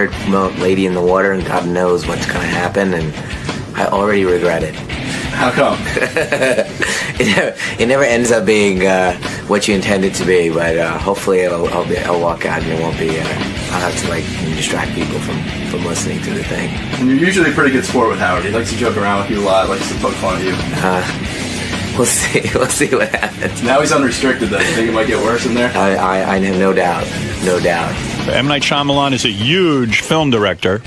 lady in the water, and God knows what's going to happen, and I already regret it. How come? It never ends up being what you intend it to be, but hopefully I'll walk out and it won't be. I'll have to distract people from listening to the thing. And you're usually a pretty good sport with Howard. He likes to joke around with you a lot, likes to poke fun at you. We'll see. We'll see what happens. Now he's unrestricted, though. You think it might get worse in there? I have no doubt. No doubt. M. Night Shyamalan is a huge film director.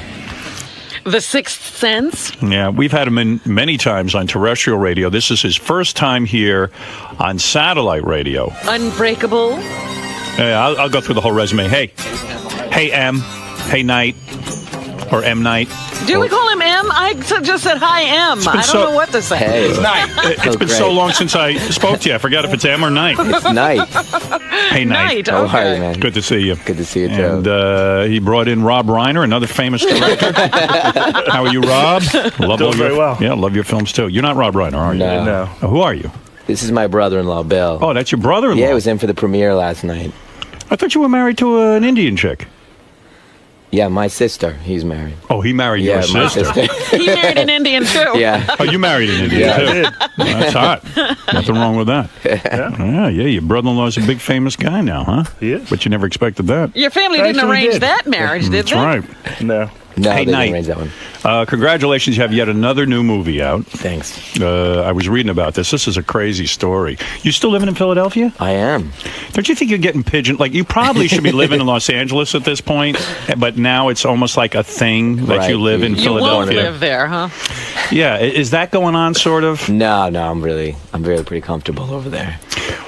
The Sixth Sense? Yeah, we've had him in many times on terrestrial radio. This is his first time here on satellite radio. Unbreakable? Yeah, I'll go through the whole resume. Hey M. Hey Night. Or M. Night. Do we call him M? I just said hi, M. I don't know what to say. Hey. It's Night. It's been so long since I spoke to you. I forgot if it's M or Night. It's Night. Hey, Night. How are you, man? Good to see you. Good to see you, too. And he brought in Rob Reiner, another famous director. How are you, Rob? Doing very well. Yeah, love your films, too. You're not Rob Reiner, are you? No. Who are you? This is my brother-in-law, Bill. Oh, that's your brother-in-law? Yeah, he was in for the premiere last night. I thought you were married to an Indian chick. Yeah, my sister. He's married. Oh, he married your my sister. He married an Indian, too. Yeah. Oh, you married an Indian, Yeah, too? I did. Well, that's hot. Nothing wrong with that. Yeah, your brother-in-law's a big famous guy now, huh? He is. But you never expected that. Your family didn't Actually arrange did. that marriage, did That's they? right. No. No, Hey, they Night. didn't arrange that one. Congratulations, you have yet another new movie out. Thanks. I was reading about this. This is a crazy story. You still living in Philadelphia? I am. Don't you think you're getting pigeoned? Like, you probably should be living in Los Angeles at this point, but now it's almost like a thing that you Right. live in You Philadelphia. won't live there, huh? Yeah, is that going on, sort of? No, I'm really pretty comfortable over there.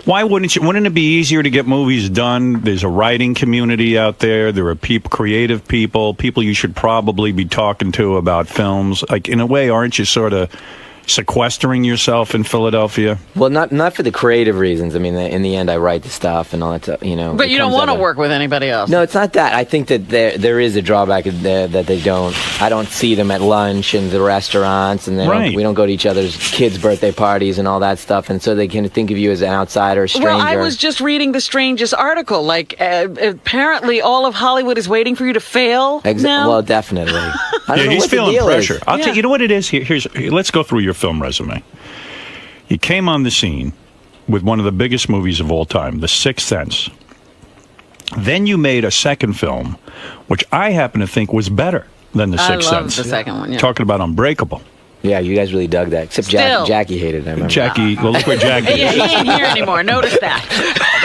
Why wouldn't you? Wouldn't it be easier to get movies done? There's a writing community out there. There are creative people you should probably be talking to about films. Like, in a way, aren't you sort of sequestering yourself in Philadelphia? Well, not for the creative reasons. I mean, in the end, I write the stuff and all that stuff, But you don't want to work with anybody else. No, it's not that. I think that there is a drawback there that they don't. I don't see them at lunch and the restaurants, and we don't go to each other's kids' birthday parties and all that stuff, and so they can think of you as an outsider, a stranger. Well, I was just reading the strangest article. Like, apparently all of Hollywood is waiting for you to fail now. Well, definitely. I don't know He's what the feeling deal pressure. is. I'll tell you know what it is. Let's go through your film resume. You came on the scene with one of the biggest movies of all time, The Sixth Sense. Then you made a second film, which I happen to think was better than The Sixth I love Sense. the second one, yeah. Talking about Unbreakable. Yeah, you guys really dug that. Except Still. Jackie hated it. I remember. Jackie, well, look where Jackie Yeah, is. he ain't here anymore. Notice that.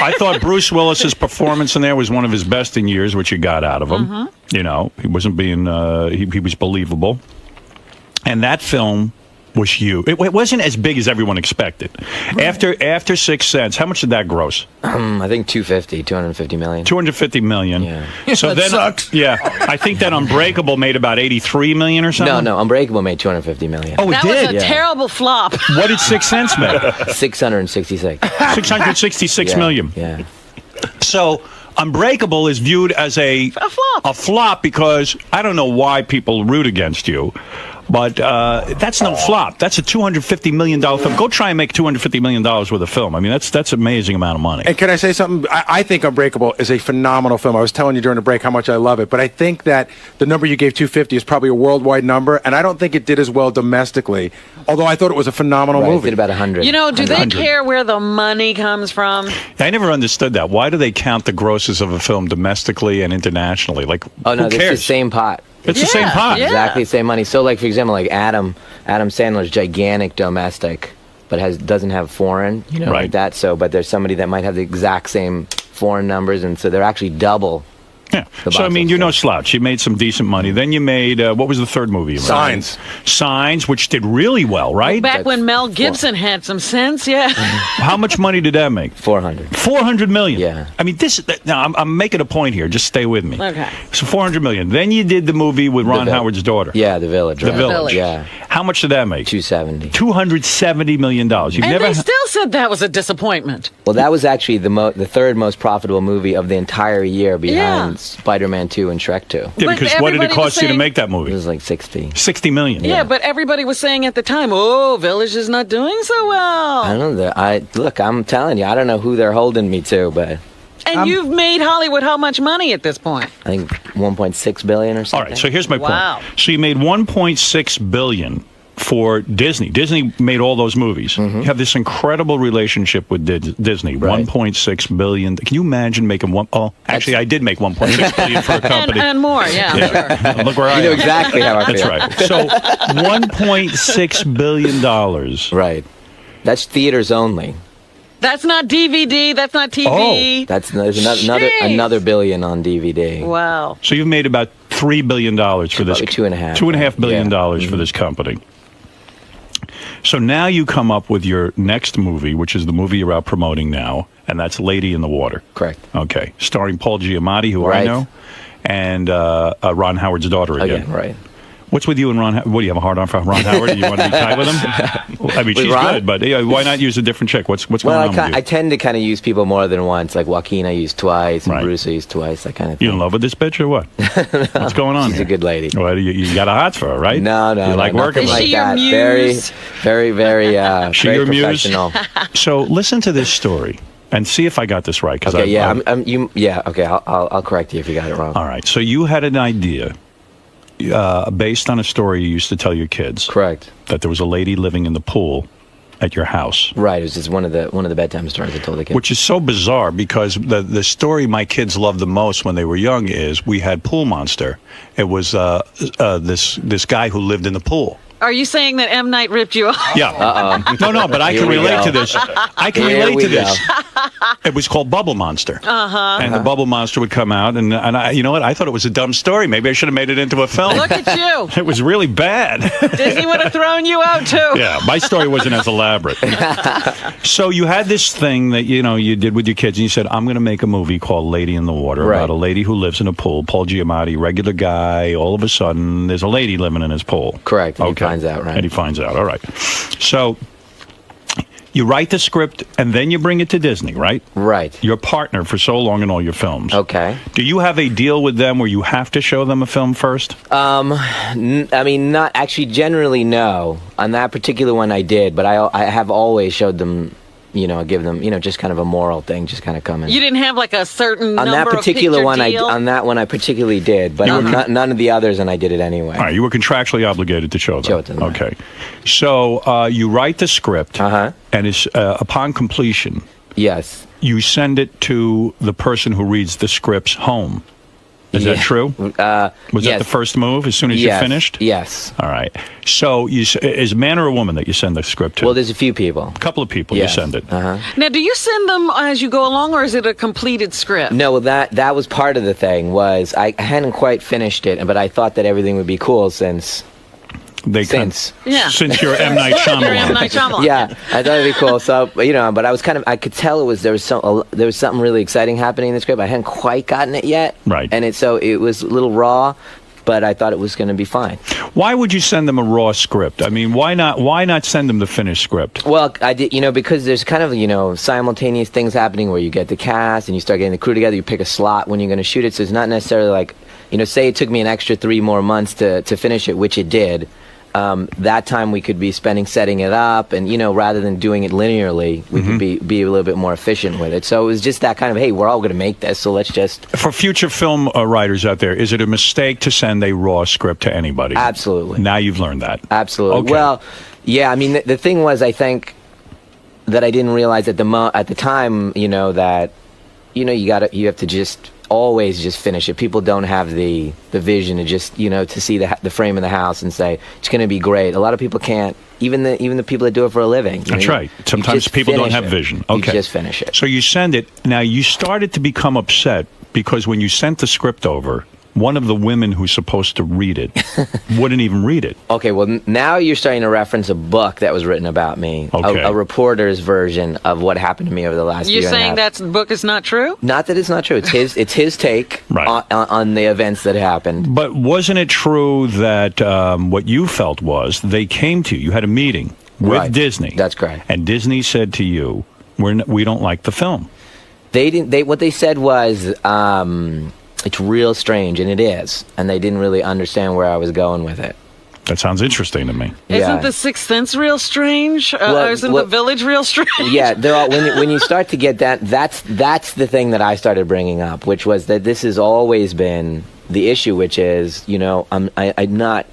I thought Bruce Willis's performance in there was one of his best in years, which you got out of him. Mm-hmm. You know, he wasn't being, he was believable. And that film was huge. It wasn't as big as everyone expected. After Sixth Sense, how much did that gross? I think 250 million. 250 million. Yeah. So That sucks. Yeah, I think that Unbreakable made about 83 million or something. No, Unbreakable made 250 million. Oh, it That did. was a terrible flop. What did Sixth Sense make? 666. 666 Yeah, million. Yeah. So Unbreakable is viewed as a flop. A flop because I don't know why people root against you. But that's no flop. That's a $250 million film. Go try and make $250 million with a film. I mean, that's an amazing amount of money. And can I say something? I think Unbreakable is a phenomenal film. I was telling you during the break how much I love it, but I think that the number you gave, 250, is probably a worldwide number, and I don't think it did as well domestically, although I thought it was a phenomenal Right, it movie. did about 100. You know, do they 100. care where the money comes from? I never understood that. Why do they count the grosses of a film domestically and internationally? Like, Oh, no, who it's the cares? same pot. It's the same pot. yeah. Exactly the same money. So, like, for example, like Adam Sandler's gigantic domestic, but doesn't have foreign, Right. like that. So, but there's somebody that might have the exact same foreign numbers, and so they're actually double. Yeah. So, I mean, you're no slouch. You made some decent money. Then you made, what was the third movie you made? Signs. Signs, which did really well, right? Back when Mel Gibson had some sense, yeah. How much money did that make? 400. 400 million. Yeah. I mean, now I'm making a point here. Just stay with me. Okay. So 400 million. Then you did the movie with Ron Vil- Howard's daughter. Yeah, The Village. The right? Village. Yeah, How much did that make? 270. $270 million. You've And never they still said that was a disappointment. Well, that was actually the third most profitable movie of the entire year behind Yeah. Spider-Man 2 and Shrek 2. Yeah, But because what did it everybody was cost you to saying- make that It movie? was like 60. 60 million. Yeah, but everybody was saying at the time, oh, Village is not doing so well. I don't know. I'm telling you, I don't know who they're holding me to, but And you've made Hollywood how much money at this point? I think 1.6 billion or something. All right, so here's my Wow. point. So you made 1.6 billion for Disney. Disney made all those movies. You have this incredible relationship with Disney. Right. 1.6 billion. Can you imagine making one? Oh, actually, I did make 1.6 billion for a company. And more, yeah, sure. Look where I You know am. exactly how I feel. That's right. So 1.6 billion dollars. Right. That's theaters only. That's not DVD. That's not TV. There's Jeez. another billion on DVD. Wow. So you've made about $3 billion for this. Probably $2.5. $2.5 billion Yeah. for this company. So now you come up with your next movie, which is the movie you're out promoting now, and that's Lady in the Water. Correct. Okay. Starring Paul Giamatti, who I Right. know, and Ron Howard's daughter again. Again, right. What's with you and Ron? What do you have a hard on for Ron Howard? Do you want to be tied with him? I mean, With she's Ron? good, but why not use a different chick? What's going Well, on with you? I tend to kind of use people more than once. Like Joaquin, I used twice, and Right. Bruce, I used twice. That kind of thing. You in love with this bitch or what? What's going on? She's here? a good lady. Well, you got a hots for her, right? No, You like no, working nothing with Is her. like she your that. muse? Very, She very your muse? professional. So listen to this story and see if I got this right. Okay, okay, I'll correct you if you got it wrong. All right. So you had an idea based on a story you used to tell your kids Correct. that there was a lady living in the pool at your house. Right. It was just one of the bedtime stories I told the kids. Which is so bizarre because the story my kids loved the most when they were young is we had Pool Monster. It was this guy who lived in the pool. Are you saying that M. Night ripped you off? Yeah. No, but I Here can we relate go. to this. I can Here relate we to this. go. It was called Bubble Monster. And the Bubble Monster would come out, and I, you know what? I thought it was a dumb story. Maybe I should have made it into a film. Look at you. It was really bad. Disney would have thrown you out, too. Yeah, my story wasn't as elaborate. So you had this thing that, you did with your kids, and you said, I'm going to make a movie called Lady in the Water Right. about a lady who lives in a pool. Paul Giamatti, regular guy. All of a sudden, there's a lady living in his pool. Correct. And he finds out, right? And he finds out. All right. So you write the script, and then you bring it to Disney, right? Right. Your partner for so long in all your films. Okay. Do you have a deal with them where you have to show them a film first? I mean, not actually. Generally, no. On that particular one, I did, but I have always showed them. Give them, just kind of a moral thing, just kind of come in. You didn't have like a certain On number that particular of one, picture deal? on that one, I particularly did, but none of the others, and I did it anyway. All right, you were contractually obligated to show them. Show it to them, Okay. So you write the script, Uh-huh. and it's, upon completion, Yes. you send it to the person who reads the scripts home. Is that Yeah. true? Was that yes. the first move as soon as Yes. you finished? Yes. All right. So is a man or a woman that you send the script to? Well, there's a few people. a couple of people Yes. you send it. Uh-huh. Now, do you send them as you go along, or is it a completed script? No, well, that was part of the thing. Was I hadn't quite finished it, but I thought that everything would be cool since Yeah. Since you're M. Night Shyamalan. You're M. Night Shyamalan. Yeah, I thought it'd be cool. So, but I was I could tell there was something really exciting happening in the script. I hadn't quite gotten it yet. Right. And it was a little raw, but I thought it was going to be fine. Why would you send them a raw script? I mean, why not send them the finished script? Well, I did, because there's kind of, simultaneous things happening where you get the cast and you start getting the crew together. You pick a slot when you're going to shoot it. So it's not necessarily like, say it took me an extra 3 more months to finish it, which it did. That time we could be spending setting it up, and rather than doing it linearly, we could be a little bit more efficient with it. So it was just that kind of, hey, we're all going to make this, so let's just. For future film writers out there, is it a mistake to send a raw script to anybody? Absolutely. Now you've learned that. Absolutely. Okay. Well, yeah. I mean, the thing was, I think that I didn't realize at the time, that you have to just always just finish it. People don't have the vision to just to see the frame of the house and say it's going to be great. A lot of people can't. Even the people that do it for a living. That's right. Sometimes people don't have vision. Okay. You just finish it. So you send it. Now you started to become upset because when you sent the script over, one of the women who's supposed to read it wouldn't even read it. Okay, well, now you're starting to reference a book that was written about me, Okay. a reporter's version of what happened to me over the last year You're and a saying half. that book is not true? Not that it's not true. It's his take Right. on the events that happened. But wasn't it true that what you felt was they came to you, you had a meeting with Right. Disney. That's correct. And Disney said to you, we don't like the film. They didn't. What they said was, it's real strange, and it is. And they didn't really understand where I was going with it. That sounds interesting to me. Isn't the Sixth Sense real strange? Isn't the Village real strange? Yeah, they're all, when you start to get that, that's the thing that I started bringing up, which was that this has always been the issue, which is, I'm not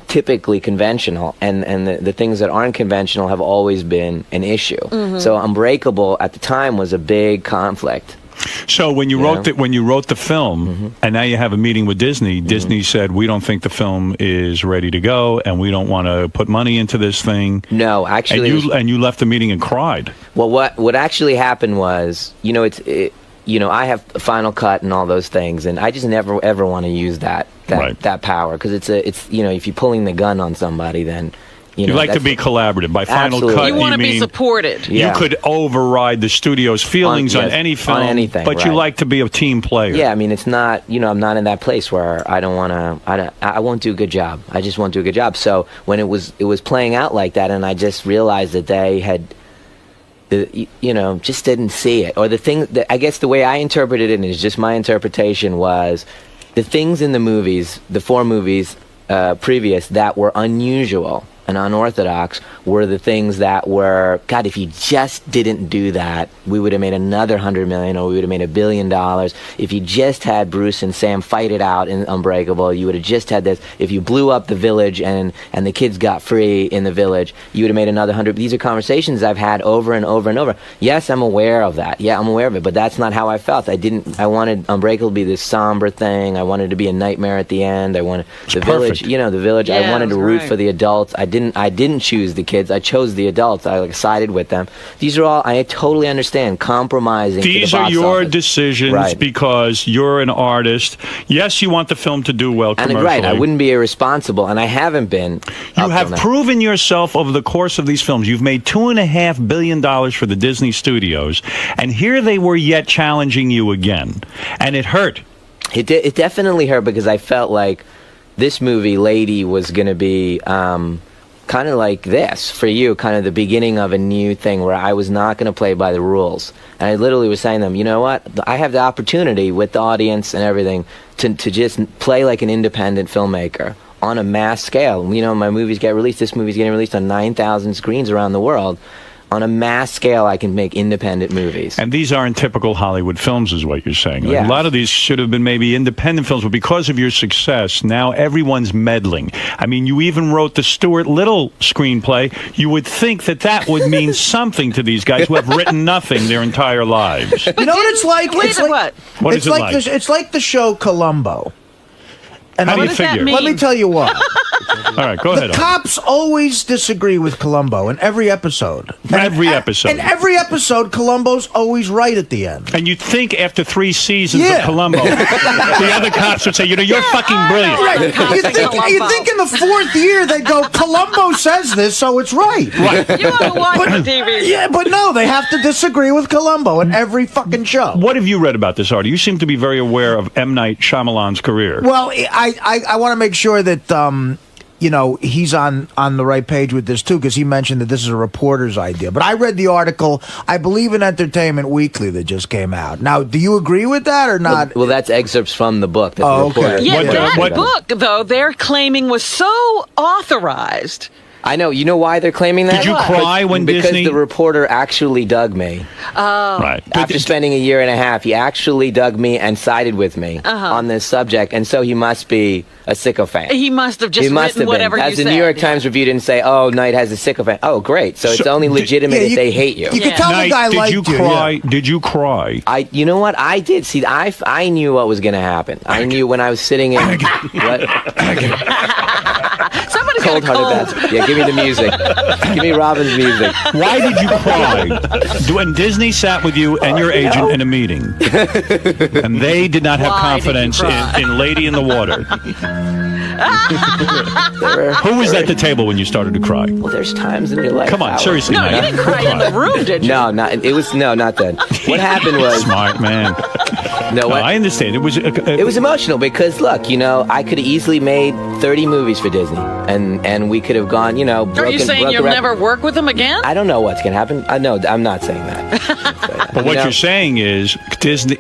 typically conventional, and the things that aren't conventional have always been an issue. So Unbreakable at the time was a big conflict. So when you wrote the film, and now you have a meeting with Disney, Disney said, we don't think the film is ready to go, and we don't want to put money into this thing. No, actually, and you left the meeting and cried. Well, what actually happened was, I have a final cut and all those things, and I just never ever want to use that power, because it's if you're pulling the gun on somebody, then. You like to be collaborative. By final cut, you want to be supported. You could override the studio's feelings on any film, on anything, but you like to be a team player. Yeah, I mean, it's not, I'm not in that place where I don't want to, I won't do a good job. I just won't do a good job. So when it was playing out like that, and I just realized that they had, just didn't see it. Or the thing that, I guess the way I interpreted it, and it's just my interpretation, was the things in the movies, the 4 movies previous, that were unusual and unorthodox were the things that were, God, if you just didn't do that, we would have made another $100 million, or we would have made $1 billion. If you just had Bruce and Sam fight it out in Unbreakable, you would have just had this. If you blew up the village and the kids got free in the village, you would have made another 100. These are conversations I've had over and over and over. Yes, I'm aware of that. Yeah, I'm aware of it, but that's not how I felt. I wanted Unbreakable to be this somber thing. I wanted it to be a nightmare at the end. I wanted the village, the village. Yeah, I wanted to root for the adults. I didn't choose the kids. I chose the adults. I sided with them. These are all, I totally understand, compromising. These to the are box your office. decisions because you're an artist. Yes, you want the film to do well commercially. And right, I wouldn't be irresponsible, and I haven't been. You have proven yourself over the course of these films. You've made $2.5 billion for the Disney studios, and here they were yet challenging you again, and it hurt. It definitely hurt, because I felt like this movie, Lady, was going to be kind of like this for you, kind of the beginning of a new thing where I was not going to play by the rules. And I literally was saying to them, you know what? I have the opportunity with the audience and everything to just play like an independent filmmaker on a mass scale. My movies get released. This movie's getting released on 9,000 screens around the world. On a mass scale, I can make independent movies. And these aren't typical Hollywood films, is what you're saying. Like, yeah. A lot of these should have been maybe independent films, but because of your success, now everyone's meddling. I mean, you even wrote the Stuart Little screenplay. You would think that would mean something to these guys who have written nothing their entire lives. You know what it's like? What is it like? It's like the show Columbo. And how do you figure? Let me tell you what. All right, go ahead. The cops always disagree with Columbo in every episode. Every episode. In every episode, Columbo's always right at the end. And you'd think after 3 seasons of Columbo, the other cops would say, you're fucking brilliant. Right. You think in the 4th year they'd go, Columbo says this, so it's right. Right. You want to watch TV. Yeah, but no, they have to disagree with Columbo in every fucking show. What have you read about this, Artie? You seem to be very aware of M. Night Shyamalan's career. Well, I want to make sure that he's on the right page with this, too, because he mentioned that this is a reporter's idea. But I read the article, I believe, in Entertainment Weekly that just came out. Now, do you agree with that or not? Well, that's excerpts from the book. That the reporter Yeah, that book, though, they're claiming was so authorized. I know. You know why they're claiming that? Did you cry when Disney... Because the reporter actually dug me. Oh. Right. After spending a year and a half, he actually dug me and sided with me on this subject, and so he must be a sycophant. He must have just written whatever you said. As the New York Times review didn't say, oh, Knight has a sycophant. Oh, great. So it's only legitimate if they hate you. You can tell the guy liked you. Did you cry? You know what? I did. See, I knew what was going to happen. I knew when I was sitting in... Somebody's got a cold. Yeah, give me the music. Give me Robin's music. Why did you cry? When Disney sat with you and your agent in a meeting, and they did not have confidence in Lady in the Water. Who was at the table when you started to cry? Well, there's times in your life. Come on, seriously. No, you didn't cry in the room, did you? No, not then. What happened was smart man. No, I understand. It was emotional because look, I could have easily made 30 movies for Disney, and we could have gone, Are you saying you'll never work with them again? I don't know what's gonna happen. No, I'm not saying that. But what you're saying is Disney.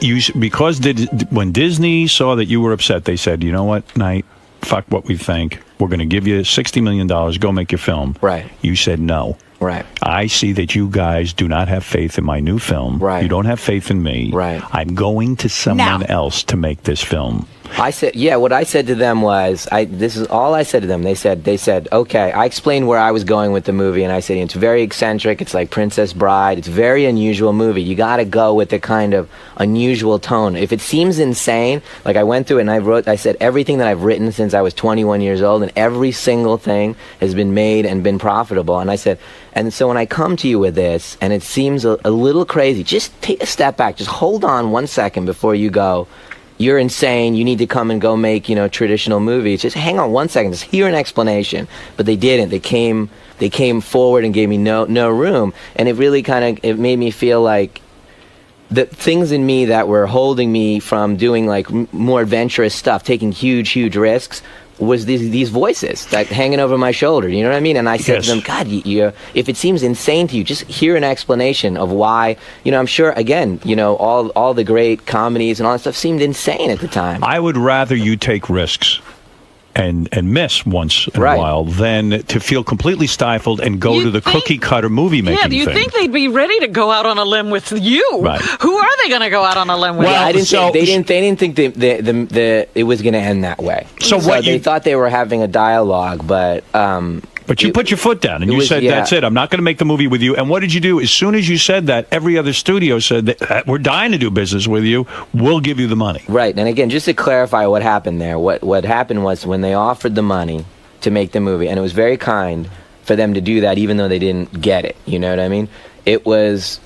When Disney saw that you were upset, they said, "You know what, Knight? fuck what we think. We're going to give you $60 million. Go make your film. Right. You said no. Right. I see that you guys do not have faith in my new film. Right. You don't have faith in me. Right. I'm going to someone else to make this film. I said, yeah, what I said to them was, this is all I said to them. They said, okay, I explained where I was going with the movie, and I said, it's very eccentric, it's like Princess Bride, it's a very unusual movie. You got to go with the kind of unusual tone. If it seems insane, like I went through it and I said everything that I've written since I was 21 years old, and every single thing has been made and been profitable. And I said, and so when I come to you with this, and it seems a little crazy, just take a step back, just hold on 1 second before you go, you're insane, you need to come and go make, traditional movies. Just hang on 1 second, just hear an explanation. But they didn't. They came forward and gave me no room. And it really it made me feel like the things in me that were holding me from doing like more adventurous stuff, taking huge risks, was these voices that hanging over my shoulder, you know what I mean? And I said to them, God, if it seems insane to you, just hear an explanation of why. I'm sure, again, all the great comedies and all that stuff seemed insane at the time. I would rather you take risks and miss once in a while than to feel completely stifled and go to the cookie-cutter movie-making thing. Yeah, do you think they'd be ready to go out on a limb with you? Right. Who are they going to go out on a limb with? Well, they didn't think it was going to end that way. So they thought they were having a dialogue, but you put your foot down and you said, that's it. I'm not going to make the movie with you. And what did you do? As soon as you said that, every other studio said, that we're dying to do business with you. We'll give you the money. Right. And again, just to clarify what happened there, what happened was when they offered the money to make the movie, and it was very kind for them to do that even though they didn't get it. You know what I mean? It's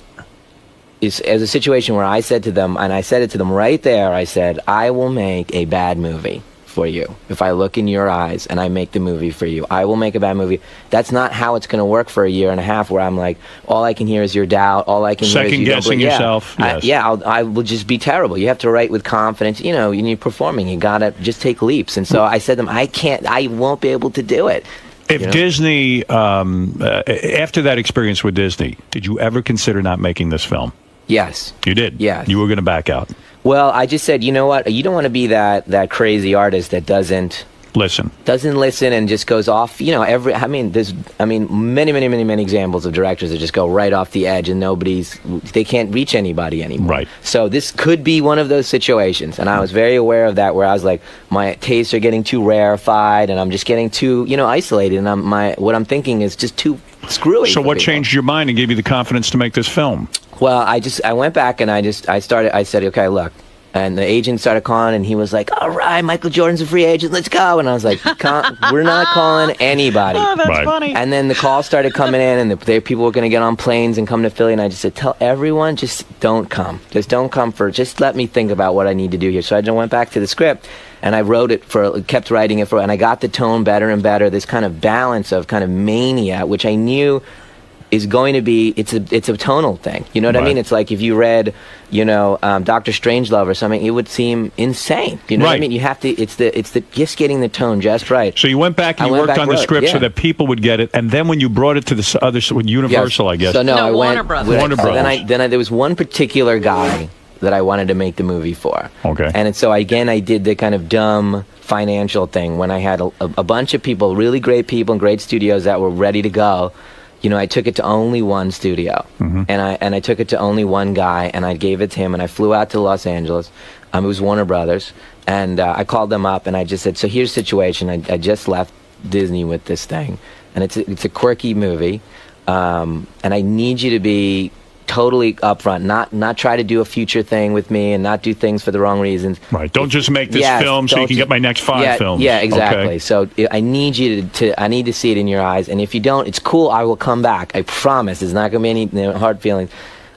as a situation where I said to them, and I said it to them right there, I said, I will make a bad movie for you. If I look in your eyes and I make the movie for you, I will make a bad movie. That's not how it's going to work for a year and a half where I'm like, all I can hear is your doubt, all I can hear is you second-guessing yourself. I will just be terrible. You have to write with confidence. When you're performing, you got to just take leaps. And so I said to them, I won't be able to do it. If Disney, after that experience with Disney, did you ever consider not making this film? Yes. You did? Yes. You were going to back out? Well, I just said, you know what? You don't want to be that crazy artist that doesn't listen and just goes off. There's many examples of directors that just go right off the edge and they can't reach anybody anymore. Right. So this could be one of those situations, and I was very aware of that, where I was like, my tastes are getting too rarefied, and I'm just getting too isolated, and what I'm thinking is just too screwy. So what changed your mind and gave you the confidence to make this film? Well, I went back and I said, okay, look. And the agent started calling, and he was like, all right, Michael Jordan's a free agent, let's go. And I was like, we're not calling anybody. Oh, that's funny. And then the calls started coming in, and people were going to get on planes and come to Philly. And I just said, tell everyone, just don't come. Just don't come just let me think about what I need to do here. So I just went back to the script, and I kept writing it and I got the tone better and better, this kind of balance of kind of mania, which I knew is going to be, it's a tonal thing. You know what I mean? It's like if you read, Dr. Strangelove or something, it would seem insane. You know what I mean? You have to, it's the just getting the tone just right. So you went back and you worked on the script so that people would get it, and then when you brought it to the other, Universal, I guess. So I went, Warner Brothers. Warner Brothers. Then there was one particular guy that I wanted to make the movie for. Okay. And so again, I did the kind of dumb financial thing when I had a bunch of people, really great people and great studios that were ready to go. I took it to only one studio, and I took it to only one guy, and I gave it to him, and I flew out to Los Angeles. It was Warner Brothers, and I called them up, and I just said, so here's the situation. I just left Disney with this thing, and it's a quirky movie, and I need you to be totally upfront, not try to do a future thing with me and not do things for the wrong reasons. Right. Don't just make this film so you can get my next 5 films. Yeah, exactly. Okay. So I need you I need to see it in your eyes, and if you don't, it's cool. I will come back. I promise. There's not going to be any hard feelings.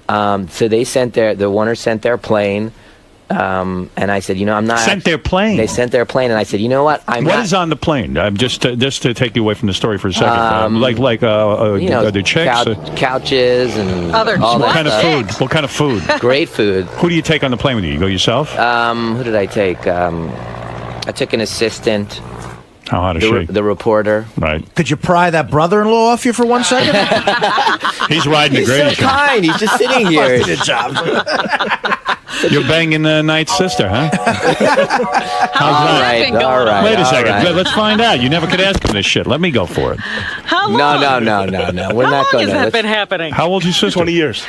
So the Warner sent their plane. And I said, I'm not. Sent their plane. They sent their plane, and I said, you know what? What is on the plane? Just to take you away from the story for a second. The chicks, couches, and other. What kind of food? What kind of food? Great food. Who do you take on the plane with you? You go yourself? Who did I take? I took an assistant. How hot is she? The reporter. Right. Could you pry that brother-in-law off you for 1 second? He's riding the He's greatest. so kind. He's just sitting here. Good job. You're banging Knight's sister, huh? All right, all right. Wait a second. all right. Let's find out. You never could ask him this shit. Let me go for it. How long? No. We're How not long going has that to. been happening? How old's your sister? 20 years.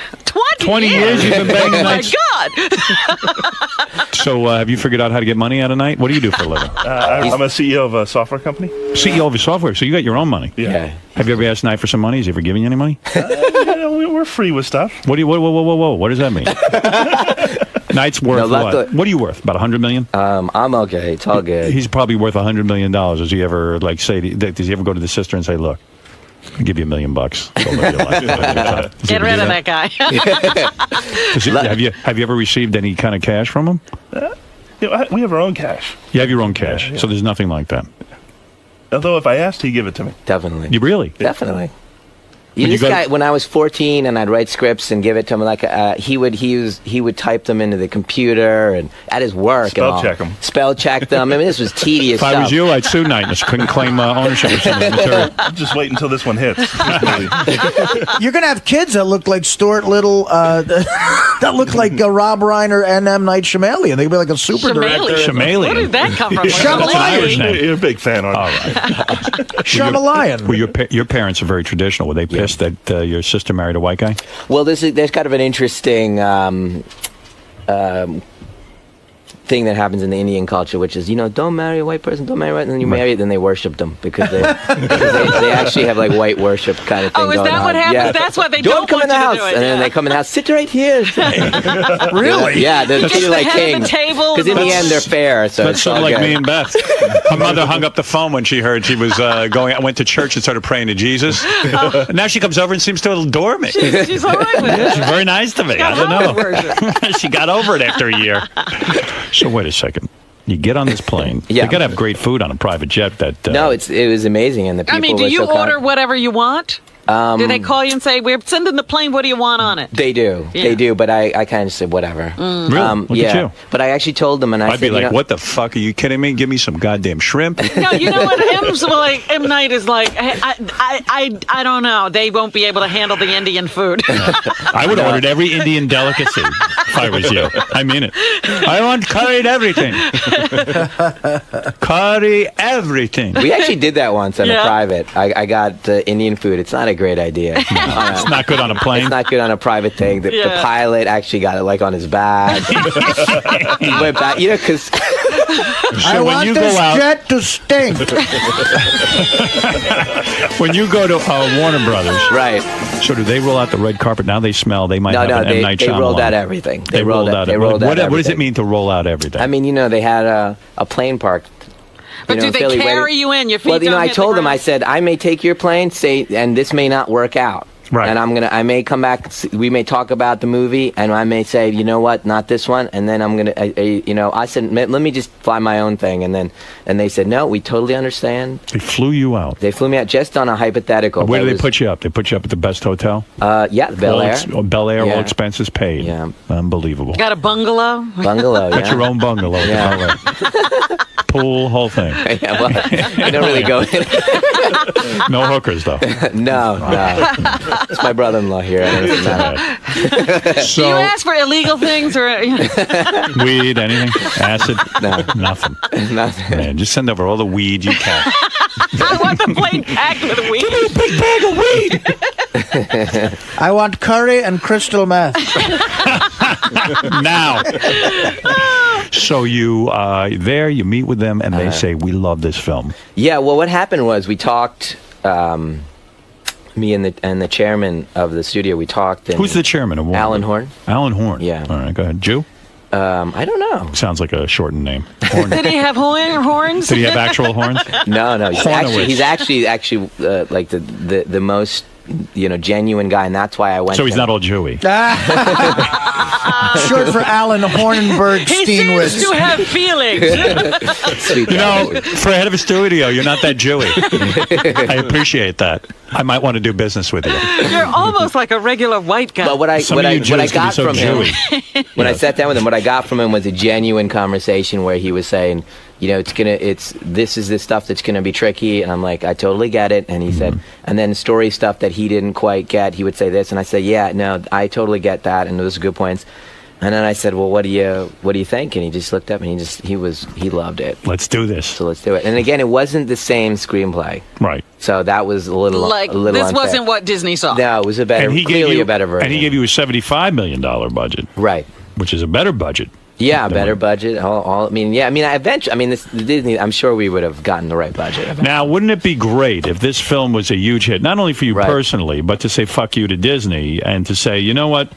20 years you've been banging Oh my Knight's. God! So have you figured out how to get money out of Knight? What do you do for a living? I'm a CEO of a software company. CEO of a software, so you got your own money. Yeah. Have you ever asked Knight for some money? Has he ever given you any money? We're free with stuff. What do you? Whoa! What does that mean? Knight's worth No, what? What are you worth? About $100 million? I'm okay. It's all good. He's probably worth $100 million. Does he ever say? Does he ever go to the sister and say, "Look, I'll give you $1 million bucks"? Does he Get ever rid do of that? that guy. Have you ever received any kind of cash from him? We have our own cash. You have your own cash, so there's nothing like that. Although if I asked, he'd give it to me. Definitely. You really? Definitely. When you This go- guy, when I was 14 and I'd write scripts and give it to him, like he would type them into the computer and at his work. Spell and all. check 'em. Spell check them. I mean, this was tedious If I stuff. was you, I'd sue Knight and just couldn't claim ownership of some of the material. Just wait until this one hits. You're gonna have kids that look like Stuart Little, that look like Rob Reiner and M. Night Shyamalan. They'd be like a super director. Shyamalan. Where did that come from? Shyamalan. Irish name. You're a big fan, aren't you? All right. Shyamalan. Well, your parents are very traditional. Were they pissed that your sister married a white guy? Well, there's kind of an interesting thing that happens in the Indian culture, which is, don't marry a white person, don't marry a white, and then you marry it, then they worship them because they actually have like white worship kind of thing Oh, is going that on. what happens? Yeah. That's why they don't come want in the you house, to do it. and then yeah. they come in the house. Sit right here. Really? Yeah, they're Just treated the like head of the kings. table. Because in the end, they're fair. So That's it's sort all of like good. me and Beth. Her mother hung up the phone when she heard she was went to church and started praying to Jesus. And now she comes over and seems to adore me. She's all right with it. She's very nice to me. I don't know. She got over it after a year. So wait a second. You get on this plane. Yeah. You got to have great food on a private jet. No, it was amazing, and the people I mean, do were you so kind. order whatever you want? Do they call you and say, "We're sending the plane. What do you want on it?" They do, Yeah. they do, but I kind of said whatever. Really? Look yeah, at you. but I actually told them, and I I'd said, be like, you know, what the fuck? Are you kidding me? Give me some goddamn shrimp. No, you know what? M. Night is like, I don't know. They won't be able to handle the Indian food. I would have ordered every Indian delicacy if I was you. I mean it. I want curried everything. Curry everything. We actually did that once on Yeah. a private. I got Indian food. It's not a great idea. It's not good on a plane. It's not good on a private thing. The Yeah. pilot actually got it like on his back. He went back, because I when want you go this out- jet to stink. When you go to Warner Brothers, right. so do they roll out the red carpet? Now they smell. They might No, have no, an M. Night they rolled Shyamalan. out everything. They rolled out. They rolled out what does it everything. mean to roll out everything? I mean, they had a plane park. But do in they Philly carry waiting- you in? Your feet Well, don't I hit the told them, ground? I said, I may take your plane, and this may not work out. Right. And I may come back, we may talk about the movie, and I may say, you know what, not this one, and then I'm going to, I said, let me just fly my own thing, and they said, no, we totally understand. They flew you out. They flew me out just on a hypothetical. Where but do it they was- put you up? They put you up at the best hotel? Yeah, Bel Air. Bel Air, all Yeah. expenses paid. Yeah. Unbelievable. Got a bungalow? Bungalow, Got yeah. your own bungalow. at Yeah. the Bel Air. Pool, whole thing. Yeah, well, I don't really go in. No hookers, though. No. It's my brother-in-law here. I don't know. Do you So, ask for illegal things or? weed, anything? Acid? No. Nothing. Nothing. Man, just send over all the weed you can. I want the plane packed with weed. Big bag of weed! I want curry and crystal meth. Now. So you you meet with them, and they say, we love this film. Yeah, well, what happened was we talked, me and the chairman of the studio, we talked. And Who's the chairman of Warner? Alan Horn. Alan Horn. Yeah. All right, go ahead. Jew? I don't know. Sounds like a shortened name. Horn. Did he have horns? Did he have actual horns? No. Hornowitz. He's actually like the most genuine guy, and that's why I went. So he's to not all Jewy. Short for Alan Hornenberg He seems Steenwitz. to have feelings. Sweet You guy. know, for a head of a studio, you're not that Jewy. I appreciate that. I might want to do business with you. You're almost like a regular white guy. But what I Some of you Jews can be got so from him, Jewy. when I Yes. sat down with him, what I got from him was a genuine conversation where he was saying, this is the stuff that's gonna be tricky, and I'm like, I totally get it. And he said, and then story stuff that he didn't quite get, he would say this, and I said, yeah, no, I totally get that, and those are good points. And then I said, well, what do you think? And he just looked up and he loved it. Let's do this. So let's do it. And again, it wasn't the same screenplay. Right. So that was a little Like, this this wasn't what Disney saw. No, it was a better, clearly a better version. And he gave you a $75 million budget. Right. Which is a better budget. Yeah, better budget. Eventually, this Disney. I'm sure we would have gotten the right budget. Eventually. Now, wouldn't it be great if this film was a huge hit, not only for you personally, but to say "fuck you" to Disney and to say, you know what?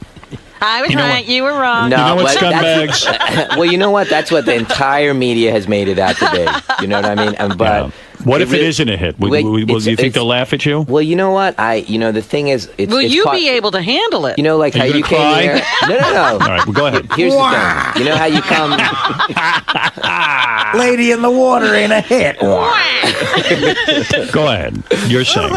I was right. You were wrong. No, you know what, scumbags? Well, you know what? That's what the entire media has made it out to be. You know what I mean? But what if it isn't a hit? Do you think they'll laugh at you? Well, you know what? The thing is, will you be able to handle it? You know, like how you came here. No. All right, well, go ahead. Here's the thing. You know how you come. Lady in the Water ain't a hit. Go ahead. You're saying.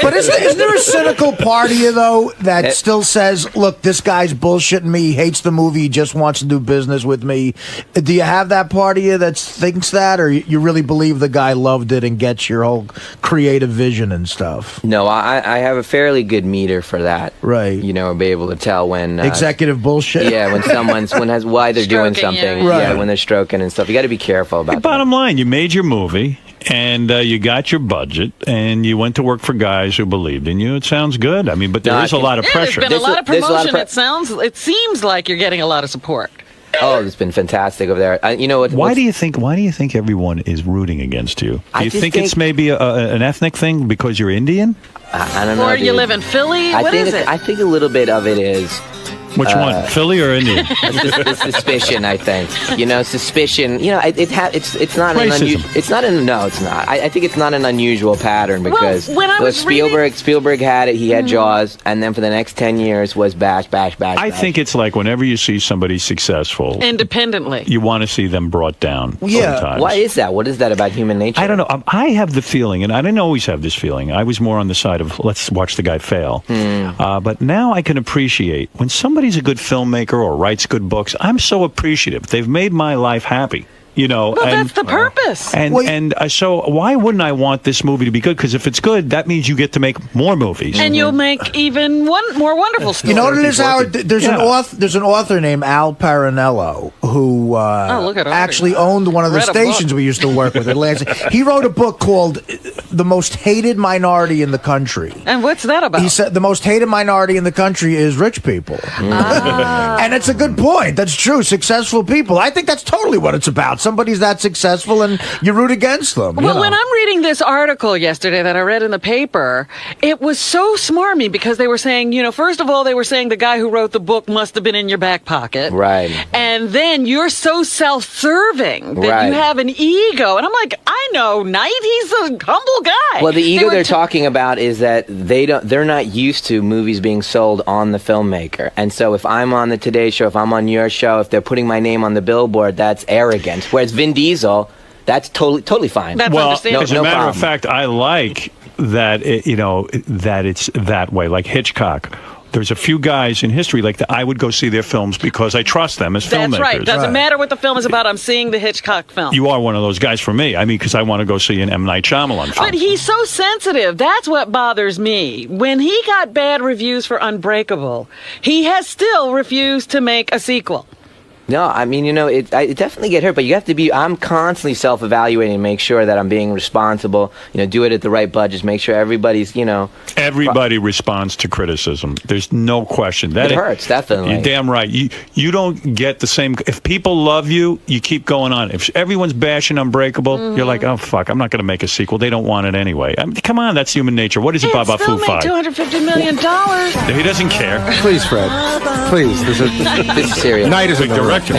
But isn't there a cynical part of you, though, that still says, look, this guy's bullshitting me, he hates the movie, he just wants to do business with me? Do you have that part of you that thinks that, or you really believe the guy loved it and gets your whole creative vision and stuff? No, I have a fairly good meter for that. Right. You know, be able to tell when... executive bullshit? Yeah, why they're doing something. Yeah. Right. When they're stroking and stuff. You got to be careful about that. Bottom line, you made your movie. And you got your budget, and you went to work for guys who believed in you. It sounds good. I mean, but there is a lot of pressure. There's been a lot of promotion. It seems like you're getting a lot of support. Oh, it's been fantastic over there. You know what? Why do you think everyone is rooting against you? Do you think it's maybe an ethnic thing because you're Indian? I don't know. Or you live in Philly? What is it? I think a little bit of it is. Which one, Philly or Indian? The suspicion, I think. Suspicion. It's not Racism. an unusual. It's not an. No, it's not. I think it's not an unusual pattern because when I was Spielberg had it. He had Jaws, and then for the next 10 years was bash. I think it's like whenever you see somebody successful independently, you want to see them brought down. Yeah. Sometimes. Why is that? What is that about human nature? I don't know. I have the feeling, and I didn't always have this feeling. I was more on the side of let's watch the guy fail. But now I can appreciate when somebody's a good filmmaker or writes good books. I'm so appreciative. They've made my life happy. Well, that's the purpose. So why wouldn't I want this movie to be good? Because if it's good, that means you get to make more movies. And you'll make even more wonderful stories. You know what it is, Howard? There's an author named Al Parinello who actually owned one of the stations we used to work with at Lansing. He wrote a book called The Most Hated Minority in the Country. And what's that about? He said the most hated minority in the country is rich people. And it's a good point. That's true. Successful people. I think that's totally what it's about. Somebody's that successful and you root against them. Well, when I'm reading this article yesterday that I read in the paper, it was so smarmy because they were saying, first of all, they were saying the guy who wrote the book must have been in your back pocket. Right. And then you're so self-serving that you have an ego. And I'm like, I know Knight, he's a humble guy. Well, the ego they're talking about is that they're not used to movies being sold on the filmmaker. And so if I'm on the Today Show, if I'm on your show, if they're putting my name on the billboard, that's arrogant. Whereas Vin Diesel, that's totally fine. That's understandable. As a matter of fact, I like that that it's that way. Like Hitchcock. There's a few guys in history like that I would go see their films because I trust them as filmmakers. That's right. Doesn't matter what the film is about. I'm seeing the Hitchcock film. You are one of those guys for me. I mean, because I want to go see an M. Night Shyamalan film. But he's so sensitive. That's what bothers me. When he got bad reviews for Unbreakable, he has still refused to make a sequel. No, I mean, I definitely get hurt, but you have to be, I'm constantly self-evaluating and make sure that I'm being responsible, do it at the right budgets, make sure everybody's, Everybody responds to criticism. There's no question. It hurts, definitely. You're damn right. You don't get the same, if people love you, you keep going on. If everyone's bashing Unbreakable, you're like, oh, fuck, I'm not going to make a sequel. They don't want it anyway. I mean, come on, that's human nature. What is it, Baba Still Foo made $250 million. He doesn't care. Please, Fred. Please. This is serious. Knight is a director. One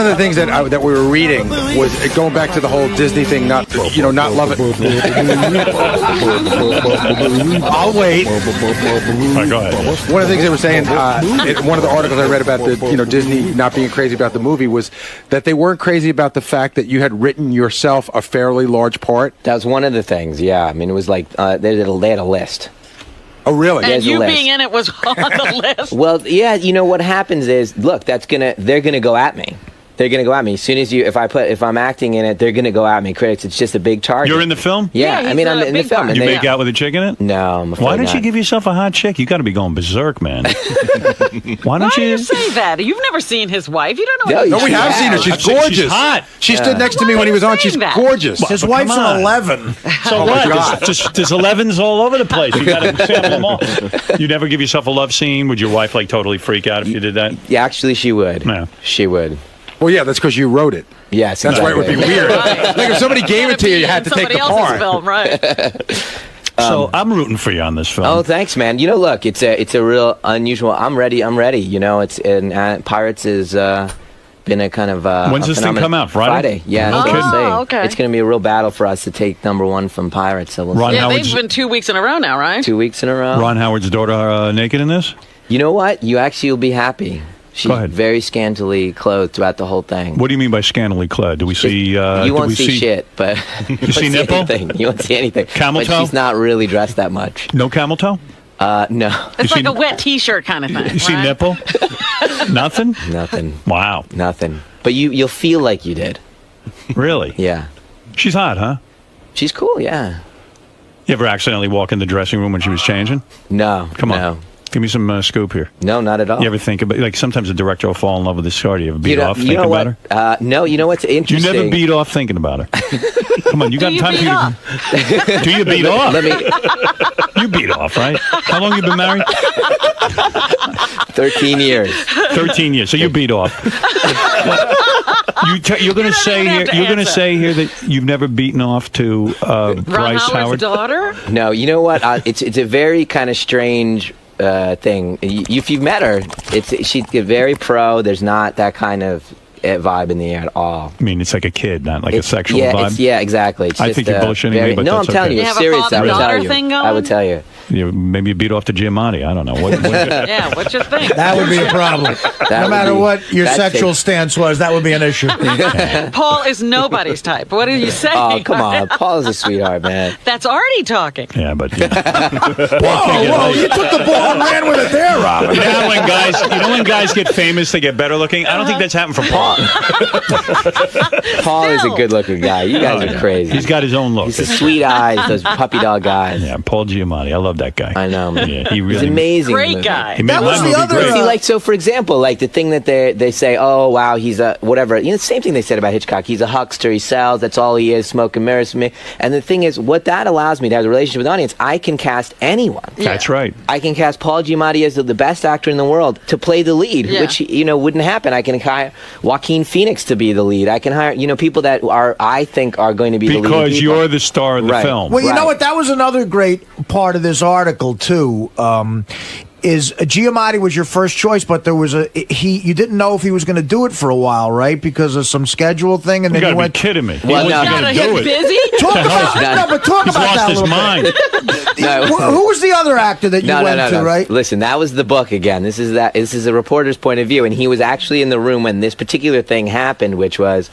of the things that we were reading was going back to the whole Disney thing, not love it. I'll wait. All right, go ahead. One of the things they were saying, in one of the articles I read about the Disney not being crazy about the movie was that they weren't crazy about the fact that you had written yourself a fairly large part. That was one of the things. Yeah, I mean, it was like they had a list. Oh, really? And you being in it was on the list. Well, yeah, what happens is, look, they're gonna go at me. They're gonna go at me as soon as if I'm acting in it. They're gonna go at me. Critics, it's just a big target. You're in the film? Yeah, Yeah, I mean, I'm in the big film. part. And You they, make out with a chick in it? No, I'm afraid Why don't not. you give yourself a hot chick? You got to be going berserk, man. Why Why don't do you? you say that? You've never seen his wife. You don't know. No, what you No, we have seen her. She's I've seen- gorgeous. she's hot. She stood next to me when he was on. She's saying that. gorgeous. His But wife's come on. an 11. So Oh, my what? God. There's 11s all over the place. You got to sample them all. You never give yourself a love scene? Would your wife like totally freak out if you did that? Yeah, actually, she would. Yeah. She would. Well, yeah, that's because you wrote it. Yes, That's why it would be exactly. weird. Like if somebody gave it to you, you had to take the Somebody else's part. film, right? So I'm rooting for you on this film. Oh, thanks, man. You know, look, it's a real unusual. I'm ready. You know, Pirates is been a kind of When's a this thing phenomenon. come out? Friday? Yeah, No that's what I'm kidding. saying. Okay. It's going to be a real battle for us to take #1 from Pirates. So we'll Ron see. Yeah, Howard's- they've been 2 weeks in a row now, right? 2 weeks in a row. Ron Howard's daughter naked in this? You know what? You actually will be happy. She's Go ahead. very scantily clothed throughout the whole thing. What do you mean by scantily clad? Do we see? you do won't we see shit, but you won't see nipple? anything. You won't see anything. Camel but toe? she's not really dressed that much. No camel toe? No, It's You like see- a wet T-shirt kind of thing. You see right? nipple? Nothing? nothing, Wow. nothing. But you'll feel like you did. Really? Yeah, She's hot, huh? she's cool. Yeah. You ever accidentally walk in the dressing room when she was changing? No, Come on. no. Give me some scoop here. No, not at all. You ever think about, like, sometimes a director will fall in love with this star. Do you ever beat You know, off you thinking know about what? her? No, you know what's You interesting? never beat off thinking about her. Come on, you got you time beat for off? you. Do you beat off? Let me. You beat off, right? How long you been married? 13 years. 13 years. So you beat off. You're going to say even here. have to You're going to answer. say here that you've never beaten off to Ron Bryce Howard's Howard. daughter? No, you know what? It's a very kind of strange thing. If you've met her, she's very pro. There's not that kind of vibe in the air at all. I mean, it's like a kid, not like a sexual yeah, vibe. Yeah, exactly. It's I just think you're bullshitting me, very, but no, that's I'm telling okay. you, You it's have a serious. I would tell father-daughter you. thing I would going? tell you. Maybe you beat off to Giamatti. I don't know. What, Yeah, what's your thing? That would be a problem. That No would matter be- what your that sexual takes- stance was, that would be an issue. Paul is nobody's type. What are you saying? Oh, come on. Paul's a sweetheart, man. That's Artie talking. yeah, but Whoa, you took the ball and ran with it there, Robin. when guys get famous, they get better looking. I don't think that's happened for Paul. Paul is a Still. good-looking guy. You guys are crazy. He's got his own look. He's the sweet eyes, those puppy dog eyes. Yeah, Paul Giamatti. I love that guy. I know. Yeah, he really He's amazing. Great movie. guy. He made That my was the movie other, great. See, like, so for example, like the thing that they say, oh wow, he's a whatever. You know, the same thing they said about Hitchcock. He's a huckster. He sells. That's all he is. Smoke and mirrors for me. And the thing is, what that allows me to have a relationship with the audience. I can cast anyone. That's right. I can cast Paul Giamatti as the best actor in the world to play the lead, Yeah. which wouldn't happen. I can hire Joaquin Phoenix to be the lead. I can hire people that I think are going to be the lead. Because people. you're the star of the Right. film. Well, you know Right. what? That was another great part of this article too. Is Giamatti was your first choice, but there was you didn't know if he was going to do it for a while, right? Because of some schedule thing, and You then got you to be went. kidding me. Well, he no. wasn't going Gotta to do get it. busy. Talk about not- no, but talk He's about lost that a his little mind. bit. No. Who was the other actor that you went to, right? Listen, that was the book again. This is a reporter's point of view, and he was actually in the room when this particular thing happened, which was,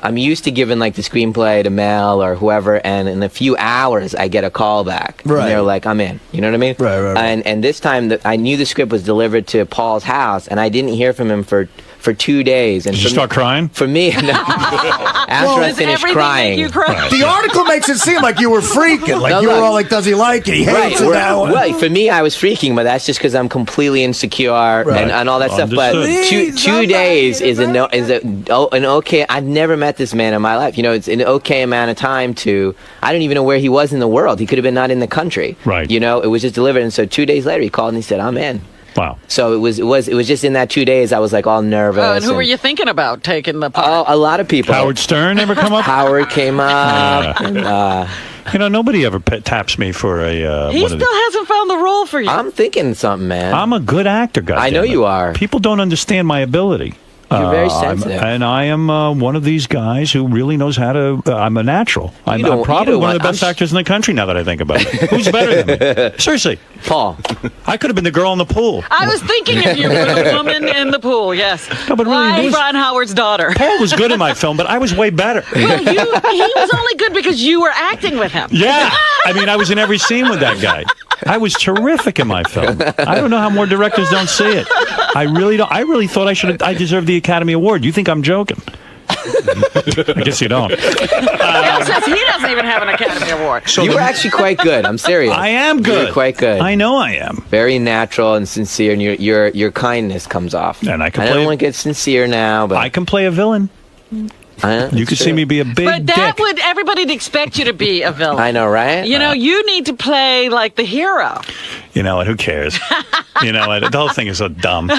I'm used to giving like the screenplay to Mel or whoever, and in a few hours I get a call back. Right. And they're like, I'm in. You know what I mean? Right. And this time I knew the script was delivered to Paul's house, and I didn't hear from him for 2 days. And Did you for start me, crying? For me, no. After I Does finished everything crying. make you cry? The article makes it seem like you were freaking, like No, you were look. all like, "Does he like it? He Right, hates it now." right. For me, I was freaking, but that's just because I'm completely insecure and all that stuff. But Understood. two days is an okay. I've never met this man in my life. It's an okay amount of time to. I don't even know where he was in the world. He could have been not in the country. Right. It was just delivered, and so 2 days later he called and he said, "I'm in." Wow. So it was just in that 2 days I was like all nervous. Oh, and who were you thinking about taking the part? Oh, a lot of people. Howard Stern ever come up? Howard came up. And, Nobody ever taps me for a. He one of still the- hasn't found the role for you. I'm thinking something, man. I'm a good actor, guys. I know you are. People don't understand my ability. You're very I'm- sensitive. and I am one of these guys who really knows how to. I'm a natural. I'm don't- probably you don't one of the want- best actors in the country now that I think about it. Who's better than me? Seriously, Paul. I could have been the girl in the pool. I was thinking of you, a woman in the pool. Yes. No, but really, Why who's- Ron Howard's daughter? Paul was good in my film, but I was way better. Well, he was only good because you were acting with him. Yeah. I mean, I was in every scene with that guy. I was terrific in my film. I don't know how more directors don't see it. I really don't. I really thought I deserved the Academy Award. You think I'm joking? I guess you don't. Bill says he doesn't even have an Academy Award. So You were actually quite good. I'm serious. I am You good. were quite good. I know I am. Very natural and sincere, and your kindness comes off. And I can I play- don't want to get sincere now, but I can play a villain. You could see me be a big But that dick. would everybody'd expect you to be a villain. I know, right? You know, you need to play like the hero. You know what? Who cares? You know what? The whole thing is so dumb.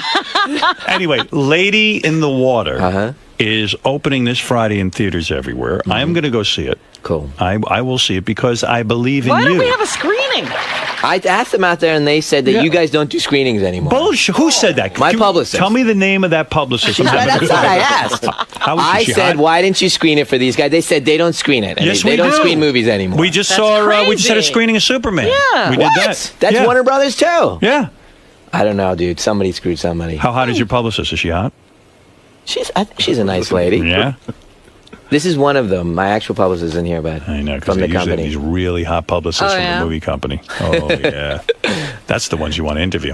Anyway, Lady in the Water is opening this Friday in theaters everywhere. I am going to go see it. Cool. I will see it because I believe in Why you. don't we have a screening? I asked them out there, and they said that Yeah. you guys don't do screenings anymore. Bullshit. Who said that? My Can- publicist. Tell me the name of that publicist. That's what I asked. How is I she said, hot? why didn't you screen it for these guys? They said they don't screen it. And Yes, they we don't do. screen movies anymore. We just That's saw. We just had a crazy. screening of Superman. Yeah. we did What? that. That's Yeah. Warner Brothers too. Yeah. I don't know, dude. Somebody screwed somebody. How hot is your publicist? Is she hot? I think she's a nice lady. Yeah. This is one of them. My actual publicist is in here, but I know, because from they the usually have company. these really hot publicists Oh, from yeah? the movie company. Oh, yeah. That's the ones you want to interview.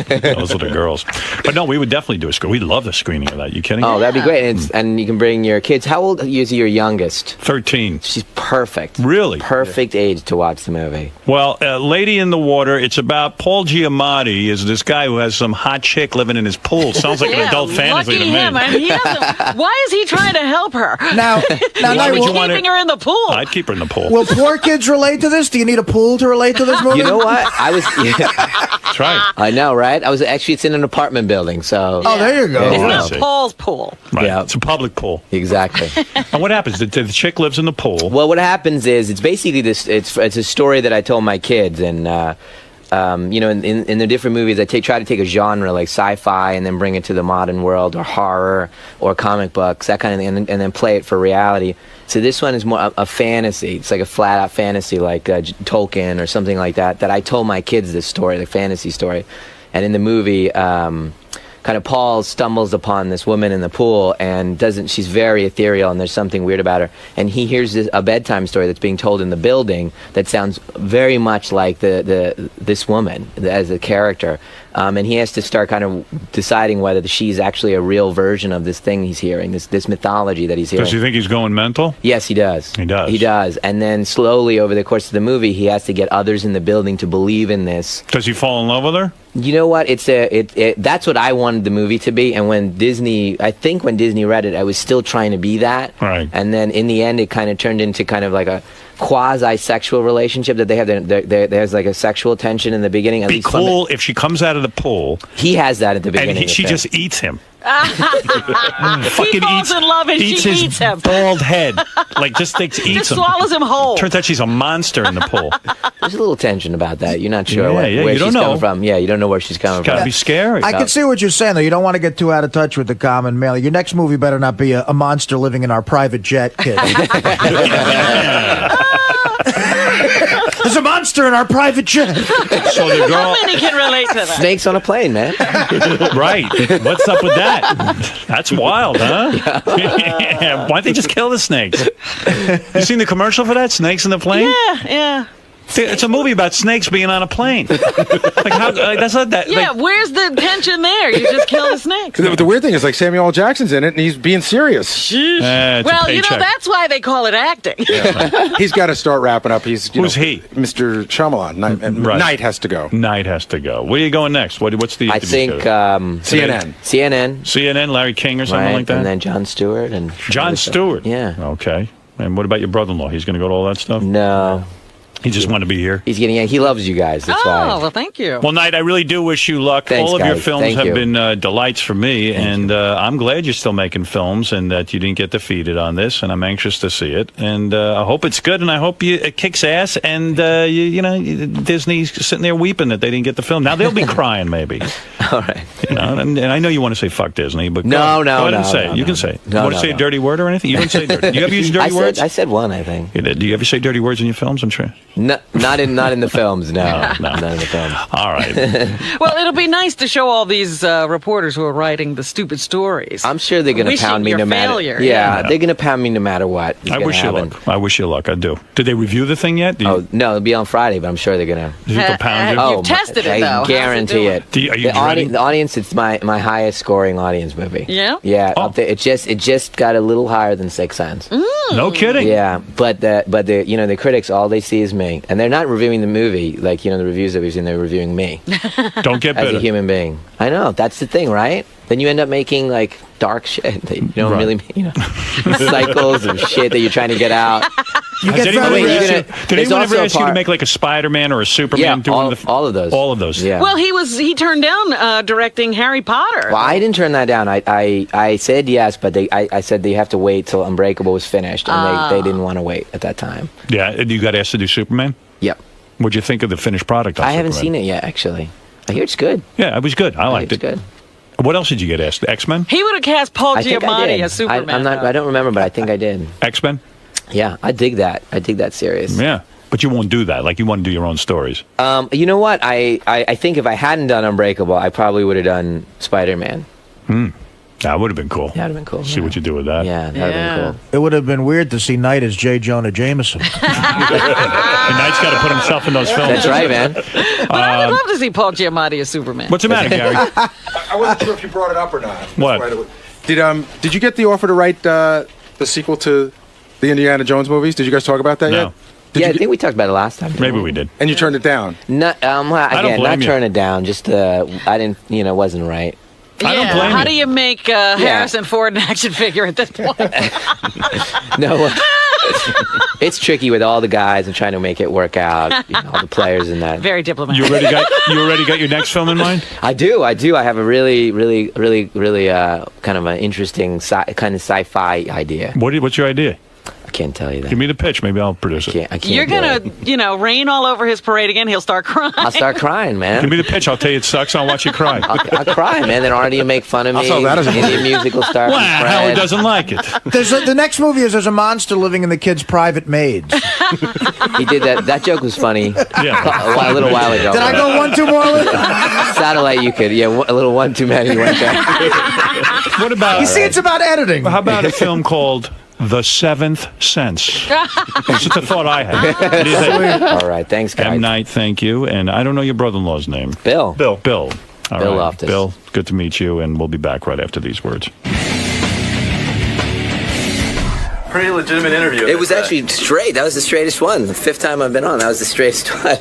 Those are the girls. But no, we would definitely do a screen. We'd love the screening of that. You kidding? Oh, that'd be great. And you can bring your kids. How old is your youngest? 13. She's perfect. Really? Perfect age to watch the movie. Well, Lady in the Water, it's about Paul Giamatti is this guy who has some hot chick living in his pool. Sounds like an adult fantasy lucky to me. him. I mean, he doesn't, why is he trying to help her? Now, Why would you want Keeping to? her in the pool. I'd keep her in the pool. will poor kids relate to this? Do you need a pool to relate to this movie? You know what? I was. That's right. I know, right? I was actually. It's in an apartment building, so. Oh, there you go. Yeah. It's I not see. Paul's pool. Right. Yeah. It's a public pool. Exactly. And what happens? The chick lives in the pool. Well, what happens is it's basically this. It's a story that I told my kids, and you know, in the different movies, I try to take a genre like sci-fi and then bring it to the modern world, or horror, or comic books, that kind of thing, and then play it for reality. So this one is more a fantasy. It's like a flat-out fantasy, like Tolkien or something like that. That I told my kids this story, the fantasy story, and in the movie. Kind of Paul stumbles upon this woman in the pool and she's very ethereal, and there's something weird about her, and he hears a bedtime story that's being told in the building that sounds very much like this woman as a character, and he has to start kind of deciding whether she's actually a real version of this thing he's hearing, this mythology that he's hearing. Does he think he's going mental? Yes, he does. He does. He does. And then slowly over the course of the movie, he has to get others in the building to believe in this. Does he fall in love with her? You know what? That's what I wanted the movie to be. And when Disney read it, I was still trying to be that. Right. And then in the end, it kind of turned into kind of like a quasi-sexual relationship that they have. There's like a sexual tension in the beginning. At Be least from cool if she comes out of the pool he has that at the beginning. and she of the just eats him. He falls in love and eats she his eats him. bald head. Like just eats Just him. swallows him whole. Turns out she's a monster in the pool. There's a little tension about that. You're not sure Yeah, where you don't she's know. coming from. Yeah, you don't know where she's coming Gotta from. be scary. I can see what you're saying, though. You don't want to get too out of touch with the common man. Your next movie better not be a monster living in our private jet, kid. There's a monster in our private jet. So the How girl, many can relate to that? Snakes on a plane, man. right? What's up with that? That's wild, huh? Yeah. Why don't they just kill the snakes? You seen the commercial for that? Snakes in the plane? Yeah. It's a movie about snakes being on a plane. Like how? That's not that. Yeah, Like, where's the tension there? You just kill the snakes. The weird thing is, like, Samuel L. Jackson's in it, and he's being serious. it's a Well, you know, paycheck. that's why they call it acting. He's got to start wrapping up. He's Who's he? Mr. Shyamalan. Right. Knight has to go. Night has to go. Where are you going next? What's the? I interview think schedule? CNN. CNN, CNN, Larry King or something right? like that. And then Jon Stewart and Jon Stewart. Yeah. Okay. And what about your brother-in-law? He's going to go to all that stuff. No, He just wanted to be here. he's getting. He loves you guys. That's Oh, why. well, thank you. Well, Knight, I really do wish you luck. Thanks, All of your guys. films Thank have you. been delights for me, and I'm glad you're still making films and that you didn't get defeated on this, and I'm anxious to see it. And I hope it's good, and I hope it kicks ass, and you know, Disney's sitting there weeping that they didn't get the film. Now they'll be crying, maybe. All right. You know, and I know you want to say fuck Disney, but No, go ahead and no, say no, it. You no. can say it. No, you want to no, say a no. dirty word or anything? You don't say dirty. You ever use dirty words? I said one, I think. You did. Do you ever say dirty words in your films? I'm sure. Not in the films. No, not in the films. All right. Well, it'll be nice to show all these reporters who are writing the stupid stories. I'm sure they're going to pound me no matter. Failure. Yeah, they're going to pound me no matter what. I wish you luck. I wish you luck. I do. Did they review the thing yet? No, it'll be on Friday, but I'm sure they're going to. Do you think they'll pound you? You've tested it, though. I guarantee it. Are you dreading? The audience, it's my highest scoring audience movie. Yeah? Yeah. Oh. Up there. It just got a little higher than Sixth Sense. No kidding. Yeah, but the critics, all they see is me, and they're not reviewing the movie like the reviews that we've seen. They're reviewing me Don't get as bitter. a human being. I know that's the thing, right? Then you end up making like dark shit that you don't Right. really, cycles of shit that you're trying to get out. You Has get anyone very ever you're asked you- gonna- did there's anyone ever also a ask you to part- make like a Spider-Man or a Superman? Yeah, doing all of those. All of those. Yeah. Well, he turned down directing Harry Potter. Well, I didn't turn that down. I said yes, but I said they have to wait till Unbreakable was finished, and they didn't want to wait at that time. Yeah, and you got asked to do Superman? Yep. What'd you think of the finished product? I haven't seen it yet, actually. I hear it's good. Yeah, it was good. I liked it's it. good. What else did you get asked? X-Men? He would have cast Paul I think I Giamatti did. as Superman. I don't remember, but I think I did. X-Men? Yeah, I dig that. I dig that series. Yeah. But you won't do that. Like, you want to do your own stories. You know what? I think if I hadn't done Unbreakable, I probably would have done Spider-Man. That would have been cool. That would have been cool. See what you do with that. Yeah, that would have been cool. It would have been weird to see Knight as J. Jonah Jameson. And Knight's got to put himself in those films. That's right, man. But I would love to see Paul Giamatti as Superman. What's the matter, Gary? I wasn't sure if you brought it up or not. What? Did you get the offer to write the sequel to the Indiana Jones movies? Did you guys talk about that No. yet? Did Yeah, you I think we talked about it last time. Maybe we did. and you turned it down. Not don't again, blame not you. turn it down. Just I didn't, it wasn't right. I don't blame How you. do you make Harrison Ford an action figure at this point? No, it's tricky with all the guys and trying to make it work out. All the players in that. Very diplomatic. You already got your next film in mind? I do. I have a really kind of an interesting kind of sci-fi idea. What's your idea? I can't tell you that. Give me the pitch. Maybe I'll produce it. I can't You're do going it. to, rain all over his parade again. He'll start crying. I'll start crying, Give man. me the pitch. I'll tell you it sucks. I'll watch you cry. I'll cry, man. Then already you make fun of me. I'll tell that as a Indian musical star. Wow, from Howard Fred. doesn't like it. The next movie is there's a monster living in the kid's private maids. He did that. That joke was funny Yeah. a little while ago. Did I go one too more? Satellite, you could. Yeah, a little one too many went there. What about? You see, it's about editing. How about a film called The Seventh Sense? It's just a thought I had. What do you think? All right, thanks, guys. M. Night, thank you. And I don't know your brother-in-law's name. Bill. Bill. All Bill right. Loftus. Bill, good to meet you, and we'll be back right after these words. Pretty legitimate interview. It was actually straight. That was the straightest one. The 5th time I've been on, that was the straightest one.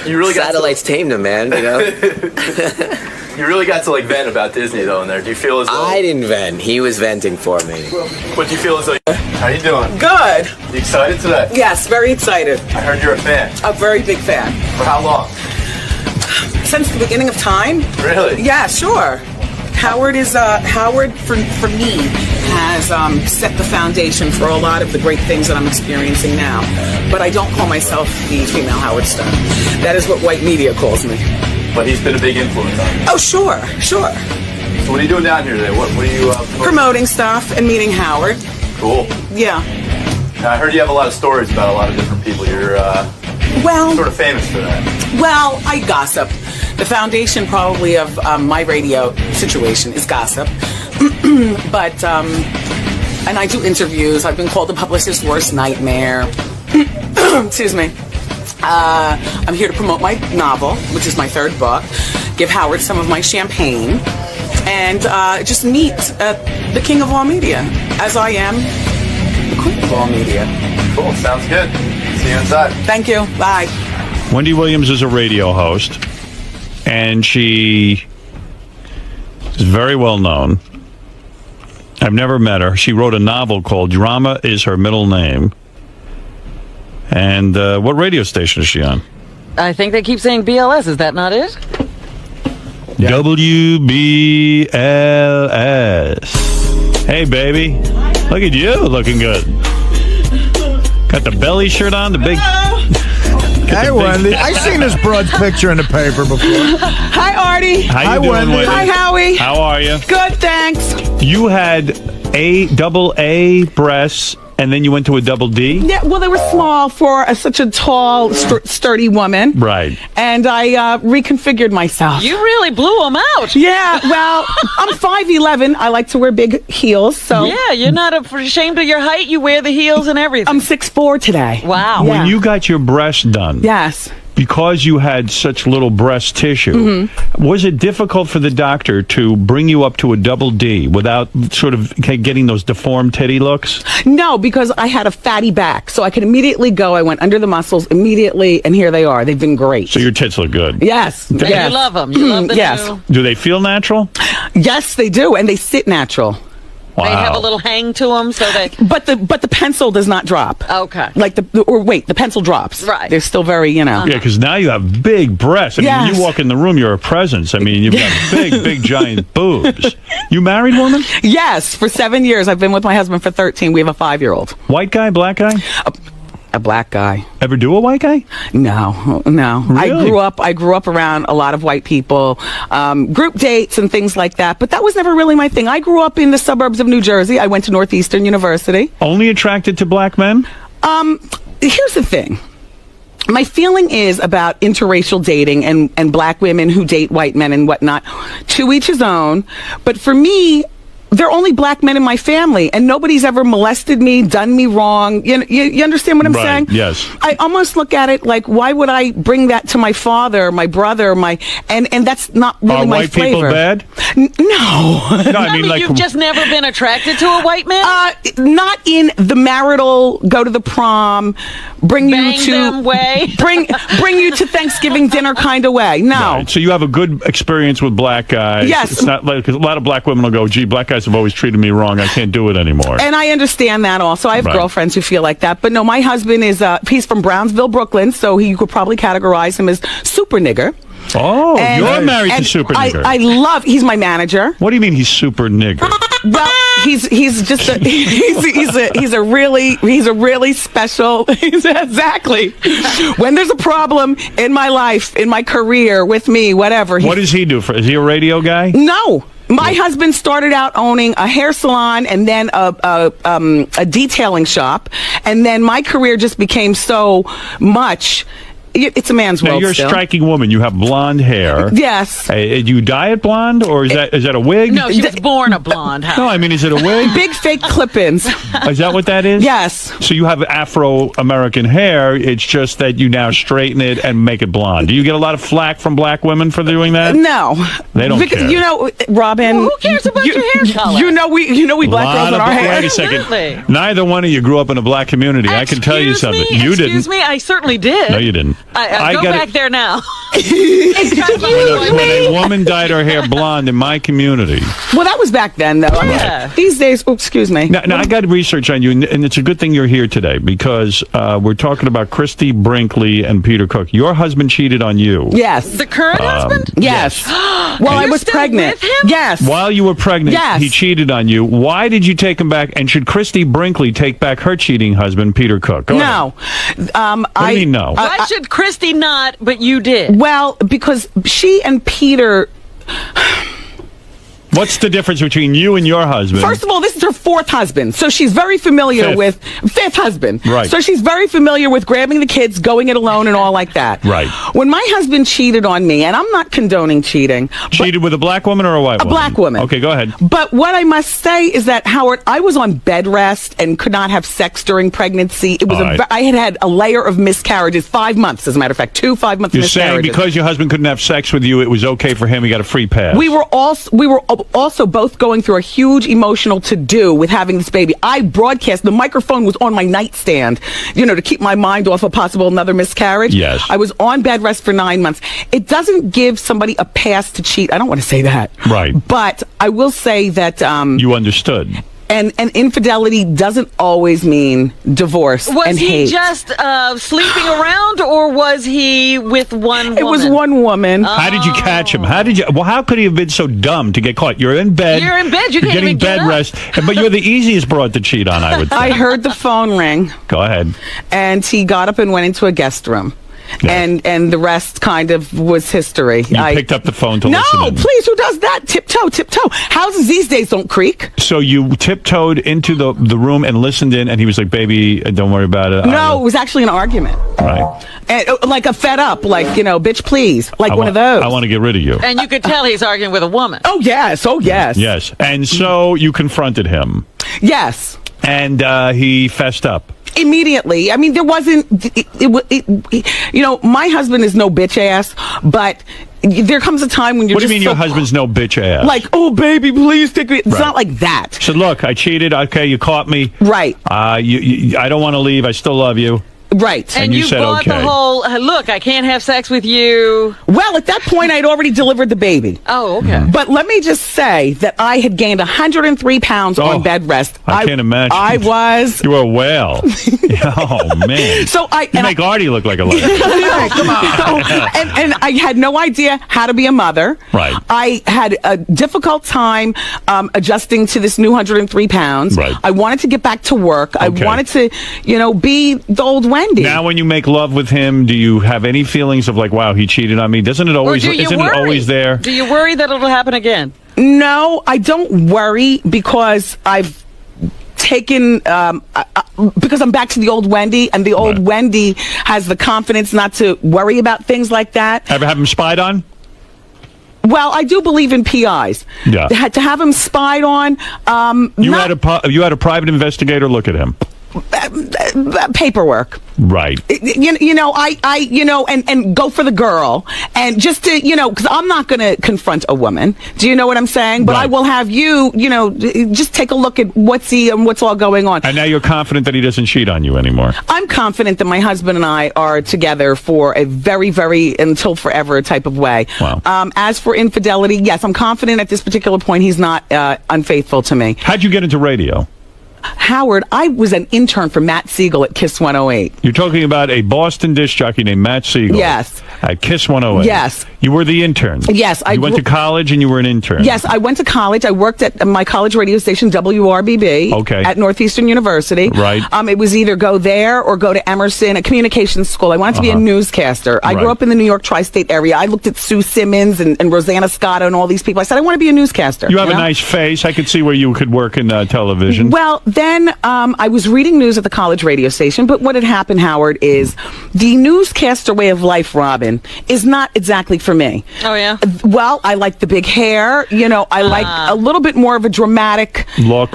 You really got Satellites tamed him, man. You really got to vent about Disney though in there. Do you feel as though I didn't vent. He was venting for me. what do you feel as though how you doing? Good. You excited today? Yes, very excited. I heard you're a fan. A very big fan. For how long? Since the beginning of time? Really? Yeah, sure. Howard for me has set the foundation for a lot of the great things that I'm experiencing now. But I don't call myself the female Howard Stern. That is what white media calls me. But he's been a big influence on you. Oh, sure. So what are you doing down here today? What are you Promoting stuff and meeting Howard. Cool. Yeah. Now, I heard you have a lot of stories about a lot of different people. You're Well, sort of famous for that. Well, I gossip. The foundation probably of my radio situation is gossip. But, and I do interviews. I've been called the publisher's worst nightmare. Excuse me. I'm here to promote my novel, which is my 3rd book, give Howard some of my champagne, and just meet the king of all media, as I am the queen of all media. Cool. Sounds good. See you inside. Thank you. Bye. Wendy Williams is a radio host, and she is very well known. I've never met her. She wrote a novel called Drama Is Her Middle Name. And what radio station is she on? I think they keep saying BLS. Is that not it? WBLS. Hey, baby. Look at you looking good. Got the belly shirt on, the big... Hey, Wendy. I've seen this broad's picture in the paper before. Hi, Artie. How Hi, you doing, Wendy. Wendy? Hi, Howie. How are you? Good, thanks. You had AA breasts And then you went to a double D? Yeah, well, they were small for such a tall, sturdy woman. Right. And I reconfigured myself. You really blew them out. Yeah, well, I'm 5'11". I like to wear big heels, so... Yeah, you're not ashamed of your height. You wear the heels and everything. I'm 6'4" today. Wow. Yeah. When you got your breast done, Yes. because you had such little breast tissue, Mm-hmm. was it difficult for the doctor to bring you up to a double D without sort of getting those deformed titty looks? No, because I had a fatty back, so I could immediately go. I went under the muscles immediately, and here they are. They've been great. So your tits look good. Yes. And Yes. you love them. You love the Yes. new... Do they feel natural? Yes, they do, and they sit natural. Wow. They have a little hang to them, so they... But the pencil does not drop. Okay. Like the pencil drops. Right. They're still very, Yeah, because now you have big breasts. I mean, when Yes. you walk in the room, you're a presence. I mean, you've got big, giant boobs. You married woman? Yes, for 7 years. I've been with my husband for 13. We have a 5-year-old. White guy, black guy? A black guy. Ever do a white guy? No. Really? I grew up around a lot of white people, group dates and things like that. But that was never really my thing. I grew up in the suburbs of New Jersey. I went to Northeastern University. Only attracted to black men? Here's the thing. My feeling is about interracial dating and black women who date white men and whatnot. To each his own. But for me, there are only black men in my family, and nobody's ever molested me, done me wrong. You understand what I'm saying? Yes. I almost look at it like, why would I bring that to my father, my brother, and that's not really Are my white flavor. people bad? No. No, I mean, like, you've just never been attracted to a white man? Not in the marital, go to the prom, bring Bang you to them way? bring you to Thanksgiving dinner kind of way. No. Right. So you have a good experience with black guys. Yes. It's not like, 'cause a lot of black women will go, gee, black guys have always treated me wrong. I can't do it anymore. And I understand that also. I have Right. girlfriends who feel like that. But no, my husband is, he's from Brownsville, Brooklyn, so you could probably categorize him as super nigger. Oh, And- you're married to and super nigger. he's my manager. What do you mean he's super nigger? Well, he's just a, he's a really special, exactly. When there's a problem in my life, in my career, with me, whatever. What does he do? Is he a radio guy? No. My husband started out owning a hair salon and then a detailing shop, and then my career just became so much. It's a man's Now, world. you're a still. striking woman. You have blonde hair. Yes. You dye it blonde, or is that a wig? No, she was born a blonde. No, I mean, is it a wig? Big fake clip-ins. Is that what that is? Yes. So you have Afro-American hair. It's just that you now straighten it and make it blonde. Do you get a lot of flack from black women for doing that? No. They don't care. You know, Robin. Well, who cares about your hair color? You know we black girls in our hair. Wait a second. Absolutely. Neither one of you grew up in a black community. I can tell you something. You didn't. Excuse me, I certainly did. No, you didn't. I go got back it. there now. When a woman dyed her hair blonde in my community. Well, that was back then, though. Yeah. These days, excuse me. Now, I got research on you, and it's a good thing you're here today because we're talking about Christy Brinkley and Peter Cook. Your husband cheated on you. Yes. The current husband? Yes. Well, I You're was still pregnant. with him? Yes. While you were pregnant, Yes. he cheated on you. Why did you take him back? And should Christy Brinkley take back her cheating husband, Peter Cook? Go ahead. No. What do you mean no? Why should Christy not, but you did? Well, because she and Peter. What's the difference between you and your husband? First of all, this is her fourth husband, so she's very familiar Fifth. with fifth husband. Right. So she's very familiar with grabbing the kids, going it alone, and all like that. Right. When my husband cheated on me, and I'm not condoning cheating, Cheated with a black woman or a white woman? black woman. Okay, go ahead. but what I must say is that, Howard, I was on bed rest and could not have sex during pregnancy. It was All right. I had a layer of miscarriages, 5 months, as a matter of fact, 2 5-month You're saying miscarriages. because your husband couldn't have sex with you, it was okay for him. He got a free pass. We were also both going through a huge emotional to-do with having this baby. I broadcast, the microphone was on my nightstand, to keep my mind off a possible another miscarriage. Yes. I was on bed rest for 9 months. It doesn't give somebody a pass to cheat. I don't want to say that. Right. But I will say that You understood. and infidelity doesn't always mean divorce Was and he hate. just sleeping around, or was he with one woman? It was one woman. How did you catch him? How could he have been so dumb to get caught? You're in bed. You're in bed. You You're can't getting even get bed up. rest. But you're the easiest broad to cheat on, I would think. I heard the phone ring, Go ahead. and he got up and went into a guest room. Yes. and the rest kind of was history. You picked up the phone to no, listen in. please, who does that? Tiptoe. Houses these days don't creak. So you tiptoed into the room and listened in, and he was like, "Baby, don't worry about it." No, it was actually an argument. Right. And, like a fed up, like, bitch, please. Like one of those. I want to get rid of you. And you could tell he's arguing with a woman. Oh, yes. Yes. And so you confronted him. Yes. And he fessed up. Immediately. I mean, there wasn't, my husband is no bitch ass, but there comes a time when you're What do you just mean so, your husband's no bitch ass? like, oh, baby, please take me. It's Right. not like that. So look, I cheated. Okay, you caught me. Right. I don't want to leave. I still love you. Right. And you said bought okay. the whole, look, I can't have sex with you. Well, at that point, I'd already delivered the baby. Oh, okay. But let me just say that I had gained 103 pounds on bed rest. I can't imagine. I was. You were a whale. Oh, man. So You make Artie look like a lady. Come on. and I had no idea how to be a mother. Right. I had a difficult time adjusting to this new 103 pounds. Right. I wanted to get back to work. I Okay. wanted to, be the old Wendy. Now, when you make love with him, do you have any feelings of like, wow, he cheated on me? Doesn't it always? Or do you Isn't worry? it always there? Do you worry that it'll happen again? No, I don't worry because I've taken because I'm back to the old Wendy, and the old Right. Wendy has the confidence not to worry about things like that. Ever have him spied on? Well, I do believe in PIs. Yeah. To have him spied on. You had a private investigator look at him. Paperwork. Right. And go for the girl, and just to, because I'm not going to confront a woman. Do you know what I'm saying? But Right. I will have you, just take a look at what's all going on. And now you're confident that he doesn't cheat on you anymore. I'm confident that my husband and I are together for a very, very until forever type of way. Wow. As for infidelity, yes, I'm confident at this particular point he's not unfaithful to me. How'd you get into radio? Howard, I was an intern for Matt Siegel at Kiss 108. You're talking about a Boston disc jockey named Matt Siegel. Yes. At Kiss 108. Yes. You were the intern. Yes, You went to college and you were an intern. Yes, I went to college. I worked at my college radio station, WRBB, Okay. at Northeastern University. Right. It was either go there or go to Emerson, a communications school. I wanted to be a newscaster. I grew Right. up in the New York tri-state area. I looked at Sue Simmons and Rosanna Scotto and all these people. I said, I want to be a newscaster. You have a nice face. I could see where you could work in television. Well, then I was reading news at the college radio station, but what had happened, Howard, is the newscaster way of life, Robin, is not exactly for me. Oh, yeah? Well, I like the big hair. I like a little bit more of a dramatic Look.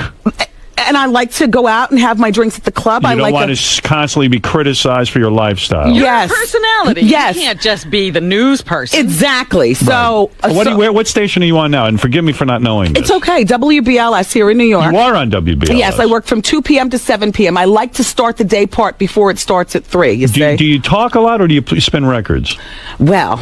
and I like to go out and have my drinks at the club. You I don't like want to constantly be criticized for your lifestyle. Your Yes. personality. Yes. You can't just be the news person. Exactly. So, What station are you on now? And forgive me for not knowing this. it's okay. WBLS here in New York. You are on WBLS. Yes, I work from 2 p.m. to 7 p.m. I like to start the day part before it starts at 3. You see? Do you talk a lot or do you spin records? Well,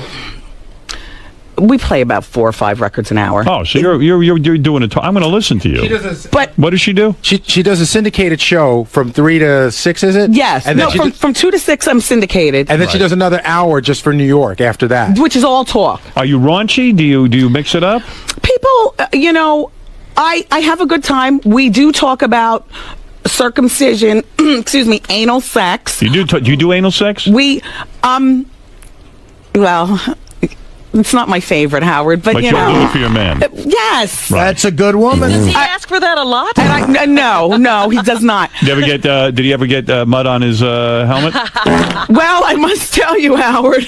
we play about 4 or 5 records an hour. Oh, so you're doing it. I'm going to listen to you. But What does she do? She does a syndicated show from 3 to 6, is it? yes, And then no, from 2 to 6, I'm syndicated, and then she does another hour just for New York after that. which is all talk. Are you raunchy? Do you mix it up? People, I have a good time. We do talk about circumcision, excuse me, anal sex. Do you do anal sex? We, well, it's not my favorite, Howard, but But you you'll do know. it for your man. Yes. That's a good woman. Does he ask for that a lot? And no, he does not. Did he ever get mud on his helmet? Well, I must tell you, Howard,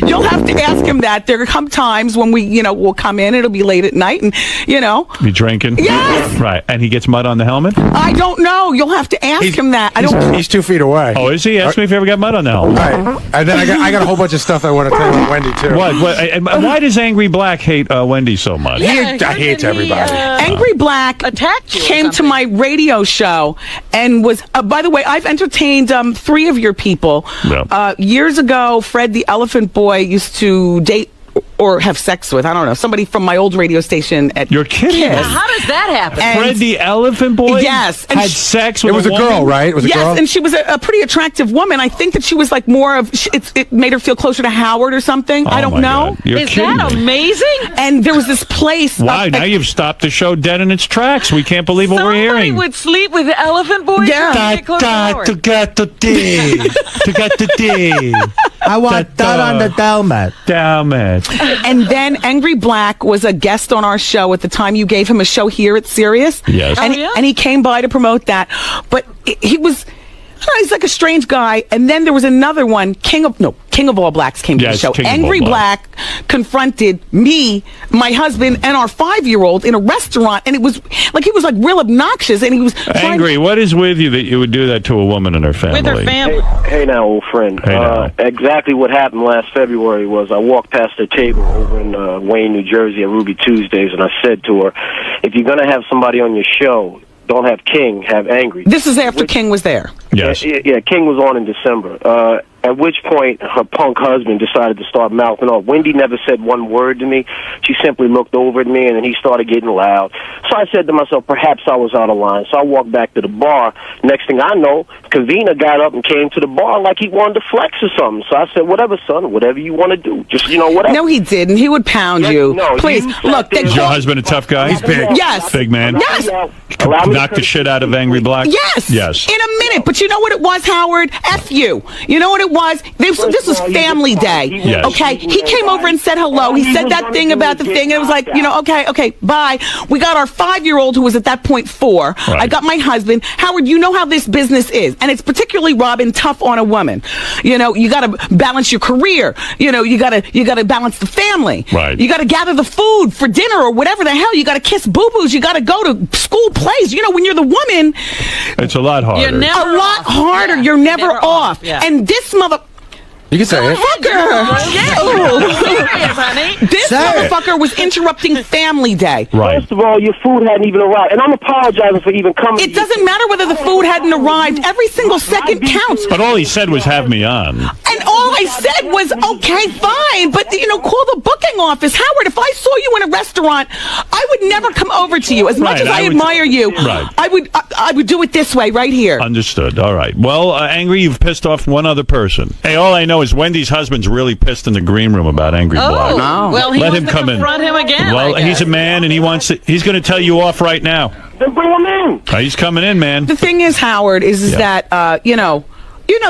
you'll have to ask him that. There come times when we'll come in, it'll be late at night, and, Be drinking? Yes. Right. And he gets mud on the helmet? I don't know. You'll have to ask him that. I don't. He's 2 feet away. Oh, is he? Ask me if you ever got mud on the helmet. Right. And then I got a whole bunch of stuff I want to tell you about Wendy too. And why does Angry Black hate Wendy so much? He hates everybody. Angry Black attacked you or came to something. my radio show and was, by the way, I've entertained 3 of your people. Yeah. Years ago, Fred the Elephant Boy used to date or have sex with. I don't know, somebody from my old radio station at You're kidding Kiss. me. How does that happen? And- Fred the Elephant Boy Yes, and had sex with It was a woman? girl, right? It was a yes, girl. and she was a pretty attractive woman. I think that she was like more of, it made her feel closer to Howard or something. I Oh, don't my know. God. You're Is kidding that me. amazing? And there was this place. Why? up Now at- you've stopped the show dead in its tracks. We can't believe what Somebody we're hearing. would sleep with the Elephant Boy? Yeah. to get close to Howard. to get the day. I want that on the Dalmat. Damn it. And then Angry Black was a guest on our show at the time you gave him a show here at Sirius. Yes. And, Oh, yeah? and he came by to promote that. But he was, I don't know, he's like a strange guy. And then there was another one, King of All Blacks came to Yes, the show. King of All Angry Blacks. Black confronted me, my husband, and our 5-year-old in a restaurant. And it was like, he was like real obnoxious. And he was trying Angry, what is with you that you would do that to a woman and her family? With her family. Hey now, old friend. Hey now. Exactly what happened last February was I walked past her table over in Wayne, New Jersey at Ruby Tuesdays, and I said to her, if you're going to have somebody on your show, don't have King, have Angry. This is after King was there. Yes. Yeah, King was on in December. At which point, her punk husband decided to start mouthing off. Wendy never said one word to me. She simply looked over at me, and then he started getting loud. So I said to myself, perhaps I was out of line. So I walked back to the bar. Next thing I know, Kavina got up and came to the bar like he wanted to flex or something. So I said, whatever, son, whatever you want to do. Just, whatever. No, he didn't. He would pound you. No, Please, you sat look. there- they Is your call- husband a tough guy? He's big. Yes. Big man? Yes. Allow me to Knock the shit out of Angry Black? Yes. Yes. In a minute. But you know what it was, Howard? F you. You know what it was? This was family day. Yes. Okay. He came over and said hello. He said that thing about the thing. And it was like, okay, bye. We got our 5-year-old who was at that point 4. Right. I got my husband. Howard, you know how this business is. And it's particularly, Robin, tough on a woman. You got to balance your career. You got to balance the family. Right. You got to gather the food for dinner or whatever the hell. You got to kiss boo-boos. You got to go to school plays. When you're the woman, It's a lot harder. You're never a lot off. harder. Yeah, You're never never off. yeah. And this mother. You can say it. Serious, honey. This Say it. motherfucker was interrupting family day. Right. First of all, your food hadn't even arrived, and I'm apologizing for even coming. It doesn't matter whether the food hadn't arrived. Every single second counts. But all he said was have me on. And all I said was, okay, fine, but call the booking office. Howard, if I saw you in a restaurant, I would never come over to you. As much Right, as I I would- admire you, Right. I would do it this way, right here. Understood. All right. Well, Angry, you've pissed off one other person. Hey, all I know is Wendy's husband's really pissed in the green room about Angry Black. Oh, well, he Let wants him to come in. confront him again. Well, I he's a guess. man, and he's going to tell you off right now. Then bring him in. He's coming in, man. The thing is, Howard, is Yeah. that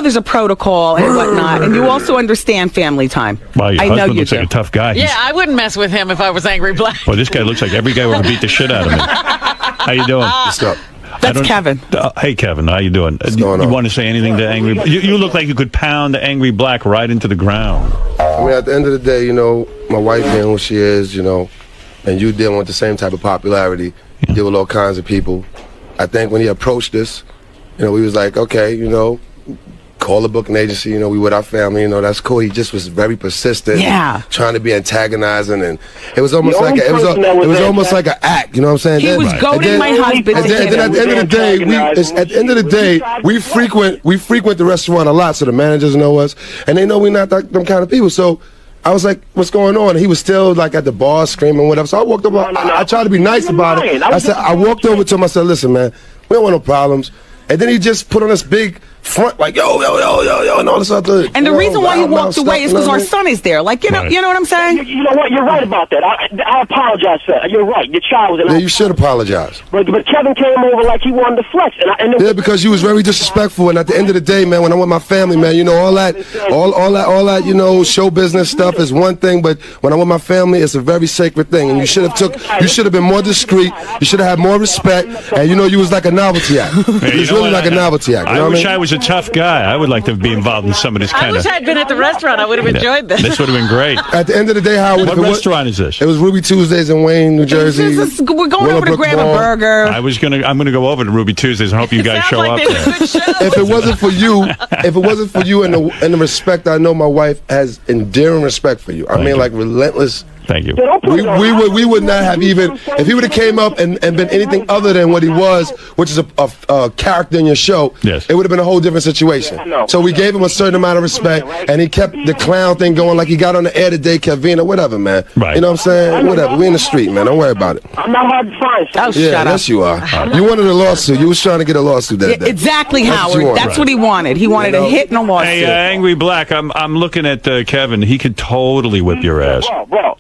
there's a protocol and whatnot, and you also understand family time. Wow, your I know husband you looks do. like a tough guy. Yeah, I wouldn't mess with him if I was Angry Black. Boy, this guy looks like every guy would have beat the shit out of him. How you doing? What's up? That's Kevin. Hey, Kevin, how you doing? going You on? want to say anything to Angry? You look like you could pound the Angry Black right into the ground. I mean, at the end of the day, my wife being who she is, and you dealing with the same type of popularity, you deal with all kinds of people. I think when he approached us, we was like, okay, call the booking agency, we with our family, that's cool. He just was very persistent. Yeah. Trying to be antagonizing, and it was almost The like only person that was it was there, almost like an act, you know what I'm saying? He Then- was and goading then- my husband. And then at the end of the day, we frequent the restaurant a lot, so the managers know us, and they know we're not them kind of people. So I was like, "What's going on?" And he was still like at the bar screaming, whatever. So I walked over. I tried to be nice about it. I walked over to him. I said, "Listen, man, we don't want no problems." And then he just put on this big front, like yo, and all this other. And the reason why he walked away is because our son is there. Like, Right. you know what I'm saying? You know what? You're right about that. I apologize for that. You're right. Your child was. Yeah, you should apologize. But Kevin came over like he wanted to flex, Yeah, because you was very disrespectful, and at the end of the day, man, when I'm with my family, man, all that, show business stuff is one thing, but when I'm with my family, it's a very sacred thing, and you should have been more discreet, you should have had more respect, and you was like a novelty act. Hey, You was you know really what? like a novelty act. You I know what wish I I mean? was a tough guy. I would like to be involved in some of this I kind wish of. I'd been at the restaurant. I would have enjoyed this. This would have been great. At the end of the day, Howard, What if it restaurant is this? It was Ruby Tuesdays in Wayne, New Jersey. We're going over to Willowbrook grab a Mall. burger. I'm gonna go over to Ruby Tuesdays and hope you guys Sounds show like up they were there. good shows. If it wasn't for you and the respect I know my wife has endearing respect for you. I mean, you. like relentless Thank you. We would not have even, if he would have came up and been anything other than what he was, which is a character in your show, yes, it would have been a whole different situation. So we gave him a certain amount of respect, and he kept the clown thing going, like he got on the air today, Kevin, or whatever, man. Right. You know what I'm saying? Whatever. We in the street, man. Don't worry about it. I'm not hard to find. Oh, Yeah, shut up. yes, you are. You wanted a lawsuit. You was trying to get a lawsuit that day. Exactly, That's what you Howard. wanted. That's what he wanted. He wanted a hit and a lawsuit. Hey, Angry Black, I'm looking at Kevin. He could totally whip your ass. Bro,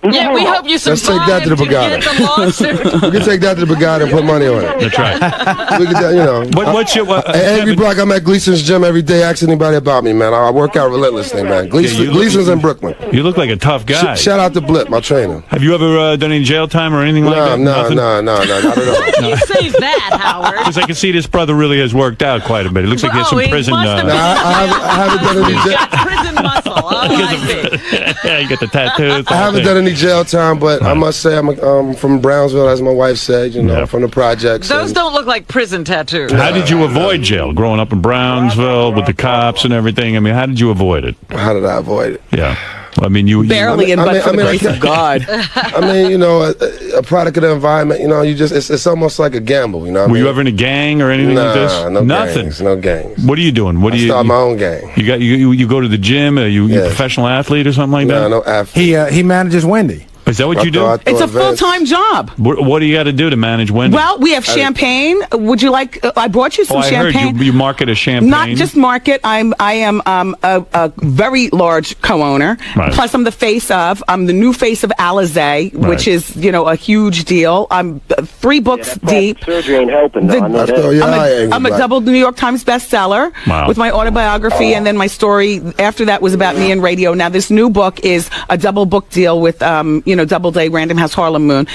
Yeah, we hope you survive. Let's take that to the Pagano. Get the lawsuit. We can take that to the Pagano and put money on it. That's right. We can, you know. What's your Hey, Angry Black, I'm at Gleason's gym every day. Ask anybody about me, man. I work out relentlessly, man. Gleason's in Brooklyn. You look like a tough guy. Shout out to Blip, my trainer. Have you ever done any jail time or anything like that? No, not at all. You say that, Howard. Because I can see this brother really has worked out quite a bit. It looks like he has some he prison. must have been- I haven't done any He's jail. got prison muscle. Oh, I see. Yeah, you got the tattoos. I haven't done any jail time, but I must say I'm from Brownsville, as my wife said. You know, from the projects. Those and- don't look like prison tattoos. How did you avoid jail? Growing up in Brownsville with the cops and everything. I mean, how did you avoid it? How did I avoid it? Yeah. Well, I mean, you Barely, but for the grace of God. I mean, you know, a product of the environment. You know, you just it's almost like a gamble. You know. Were you ever in a gang or anything like this? No Nothing. Gangs, no gangs. What are you doing? What do you start my own gang? You go to the gym? Are you a professional athlete or something like that? No athlete. He manages Wendy. Is that what you do? It's a full-time job. What do you got to do to manage Wendy? Well, we have champagne. Would you like? I brought you some I champagne. heard you market a champagne. Not just market. I am a very large co-owner. Right. Plus, I'm the face of. I'm the new face of Alizé, which is a huge deal. I'm 3 books deep. Surgery ain't helping. Though. I know that. I'm a double New York Times bestseller with my autobiography, and then my story after that was about me in radio. Now, this new book is a double book deal with Doubleday, Random House, Harlem Moon.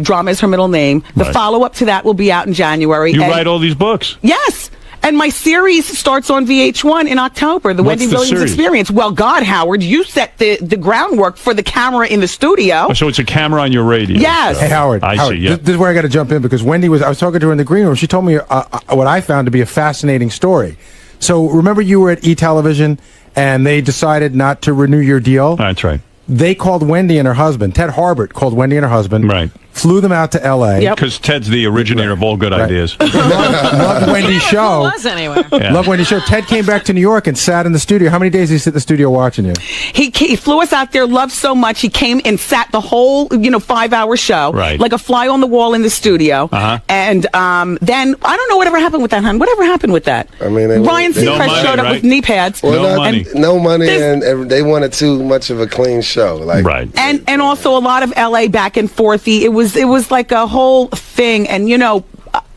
Drama is her middle name. The follow-up to that will be out in January. You write all these books? Yes. And my series starts on VH1 in October, the Wendy Williams series? Experience. Well, God, Howard, you set the groundwork for the camera in the studio. Oh, so it's a camera on your radio. Yes. Hey, Howard. I see, yeah. This is where I got to jump in because Wendy I was talking to her in the green room. She told me what I found to be a fascinating story. So remember you were at E-Television and they decided not to renew your deal? That's right. They called Wendy and her husband. Ted Harbert called Wendy and her husband. Right. Flew them out to L.A. Because Ted's the originator of all good ideas. Loved Wendy's show. Was anywhere. Yeah. Loved Wendy's show. Ted came back to New York and sat in the studio. How many days did he sit in the studio watching you? He flew us out there, loved so much, he came and sat the whole 5-hour show, like a fly on the wall in the studio. And then, I don't know whatever happened with that, hon. Whatever happened with that? I mean, Ryan Seacrest showed up with knee pads. No money, and they wanted too much of a clean show. And also a lot of LA back and forthy. It was like a whole thing, and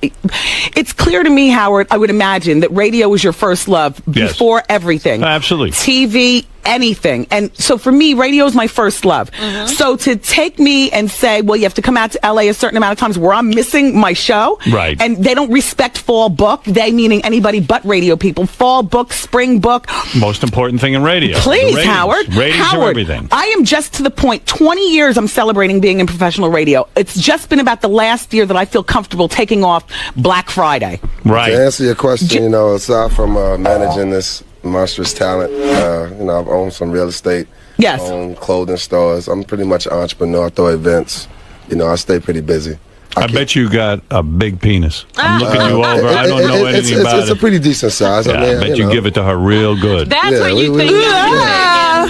it's clear to me, Howard, I would imagine that radio was your first love before everything. Absolutely. TV, anything. And so for me, radio is my first love. So to take me and say, well, you have to come out to LA a certain amount of times where I'm missing my show. Right. And they don't respect fall book. They meaning anybody but radio people. Fall book, spring book. Most important thing in radio. Please, ratings. Howard. Ratings Howard, are everything. I am just to the point. 20 years I'm celebrating being in professional radio. It's just been about the last year that I feel comfortable taking off Black Friday. Right. To answer your question, aside from managing this monstrous talent, I've owned some real estate. Yes. I own clothing stores. I'm pretty much an entrepreneur. I throw events. I stay pretty busy. I bet you got a big penis. I'm looking you over. I don't know anything about it. It's a pretty decent size. Yeah, I bet you give it to her real good. That's what you think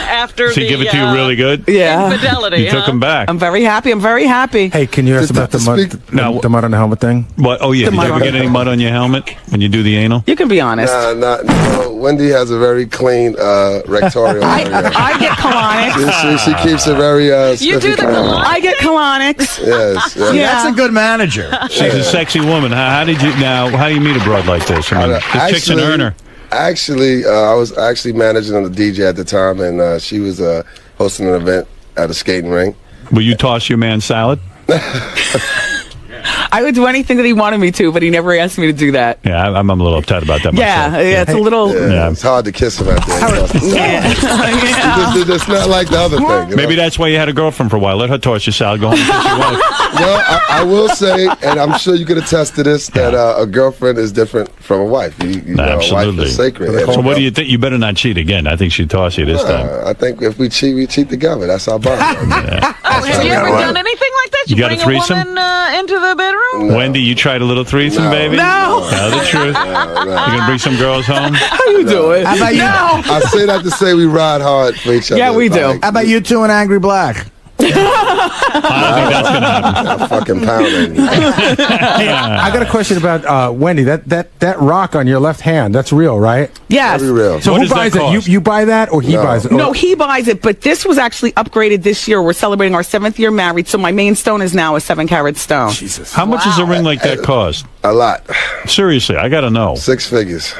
after She give it to you really good? Yeah. Infidelity. You took him back. I'm very happy. I'm very happy. Hey, can you ask about the mud on the helmet thing? What? Oh, yeah. Did you ever get any mud on your helmet when you do the anal? You can be honest. No. Wendy has a very clean rectorial area. I get colonics. She keeps it very You do the colonics? I get colonics. Yes. That's a good manager. She's a sexy woman. How do you meet a broad like this? I mean, this chick's an earner. Actually, I was actually managing a DJ at the time, and she was hosting an event at a skating rink. Will you toss your man salad? I would do anything that he wanted me to, but he never asked me to do that. Yeah, I'm a little upset about that myself. Yeah, it's a little. Yeah, it's hard to kiss him out there. Yeah. It's not like the other thing. Maybe that's why you had a girlfriend for a while. Let her toss your salad. Go home and kiss your wife. Well, I will say, and I'm sure you could attest to this, that a girlfriend is different from a wife. You know, Absolutely. a wife is sacred. So what do you think? You better not cheat again. I think she'd toss you this time. I think if we cheat together. That's our bond. Have you ever done anything like that? You got a bring threesome? a woman into the bedroom? No. Wendy, you tried a little threesome, No. baby? No. Tell the truth. You gonna bring some girls home? How you doing? How about you? I say that to say we ride hard for each other. Yeah, we do. How about you two and Angry Black? I don't think that's gonna happen. I'm fucking pounding. I got a question about Wendy. That rock on your left hand, that's real, right? Yes. Very real. So What who does that buys it? cost? You buy that or he No. buys it? No, he buys it, but this was actually upgraded this year. We're celebrating our 7th year married, so my main stone is now a 7-carat stone. Jesus. How much does a ring like that cost? A lot. Seriously, I gotta know. 6 figures.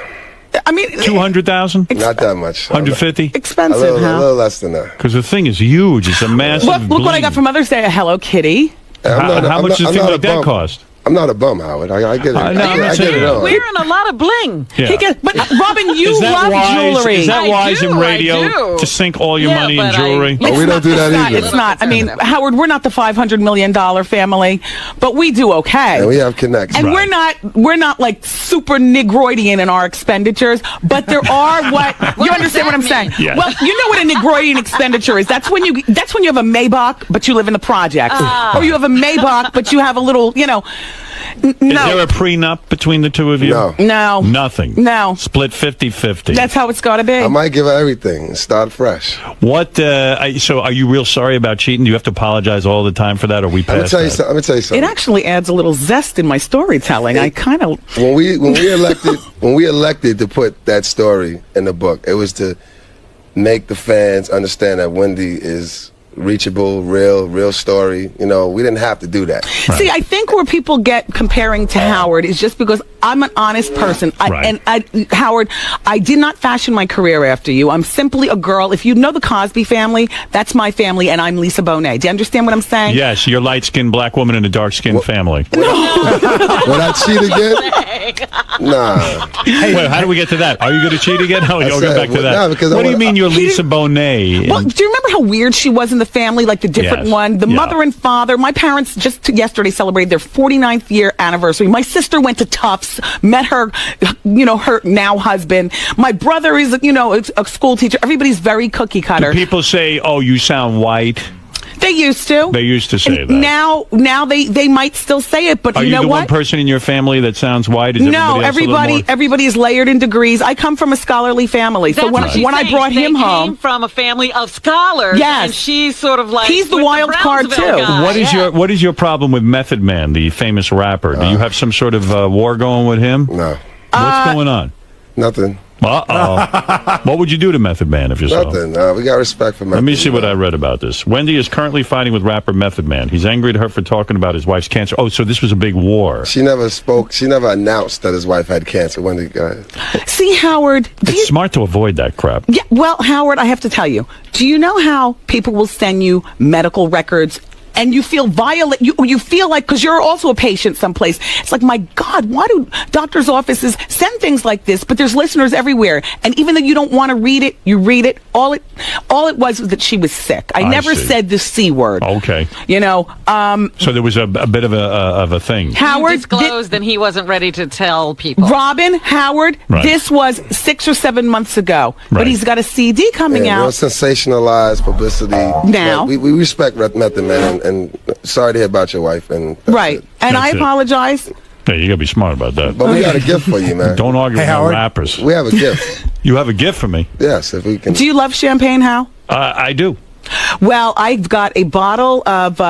I mean, 200,000? Not that much. 150? A expensive, little, huh? a little less than that. Because the thing is huge. It's a massive. Look what I got bling. for Mother's Day, a Hello Kitty. How much does a thing like that cost? I'm not a bum, Howard. I get it. No, I'm not I get saying it that. all. Wearing a lot of bling. Yeah. But Robin, you Is that love wise? jewelry. Is that I wise do, in I radio do. to sink all your Yeah, money in but jewelry? Oh, we don't do that either. It's not. I mean, Howard, we're not the $500 million family, but we do okay. And we have connects. And Right. we're not like super Negroidian in our expenditures, but there are what you understand what I'm saying. Yes. Well, you know what a Negroidian expenditure is. That's when you have a Maybach, but you live in the projects, or you have a Maybach, but you have a little, Is there a prenup between the two of you? No. No. Nothing. No. Split 50-50. That's how it's got to be. I might give her everything and start fresh. What? So, are you real sorry about cheating? Do you have to apologize all the time for that, or we Let me pass tell you that? something. Let me tell you It something. actually adds a little zest in my storytelling. I kind of When we elected to put that story in the book, it was to make the fans understand that Wendy is reachable, real story. You know, we didn't have to do that. see. I think where people get comparing to Howard is just because I'm an honest person. Howard, I did not fashion my career after you. I'm simply a girl. If you know the Cosby family, that's my family, and I'm Lisa Bonet. Do you understand what I'm saying? Yes, you're light-skinned black woman in a dark-skinned family. Would I cheat again? Nah. Wait, how do we get to that? Are you going to cheat again? I'll get said, back to well, that. no, because I What do you wanna- mean you're Lisa Bonet? Well, do you remember how weird she was in the family, like the different Yes. one? The Yeah. mother and father. My parents just yesterday celebrated their 49th year anniversary. My sister went to Tufts, met her, her now husband. My brother is, a school teacher. Everybody's very cookie cutter. Do people say, "Oh, you sound white"? They used to. They used to say And that. Now they might still say it, but Are you you know the what? one person in your family that sounds white? Is No, everybody everybody is layered in degrees. I come from a scholarly family, so That's when what she's I saying. brought him They home, came from a family of scholars. Yes. And she's sort of like He's the with wild card, Brownsville too. guy. What is your problem with Method Man, the famous rapper? Do you have some sort of war going with him? No. What's going on? Nothing. Uh-oh. What would you do to Method Man if you saw him? Nothing. We got respect for Method. Let me see what I read about this. Wendy is currently fighting with rapper Method Man. He's angry at her for talking about his wife's cancer. Oh, so this was a big war. She never spoke. She never announced that his wife had cancer. Wendy, go ahead. see Howard. It's smart to avoid that crap. Yeah, well, Howard, I have to tell you. Do you know how people will send you medical records? And you feel violent. You feel like, because you're also a patient someplace. It's like, my God, why do doctors' offices send things like this? But there's listeners everywhere. And even though you don't want to read it, you read it. All it was that she was sick. I never see. said the C word. Okay. So there was a bit of a thing. Howard He disclosed and he wasn't ready to tell people. Robin, Howard, Right. this was 6 or 7 months ago. Right. But he's got a CD coming Yeah, real out. sensationalized publicity. Now. But we respect Method Man, and sorry to hear about your wife. And that's Right. it. And I That's it. apologize. Yeah, you got to be smart about that. But we got a gift for you, man. Don't argue with no Howard. rappers. We have a gift. You have a gift for me. Yes, if we can. Do you love champagne, Hal? I do. Well, I've got a bottle of,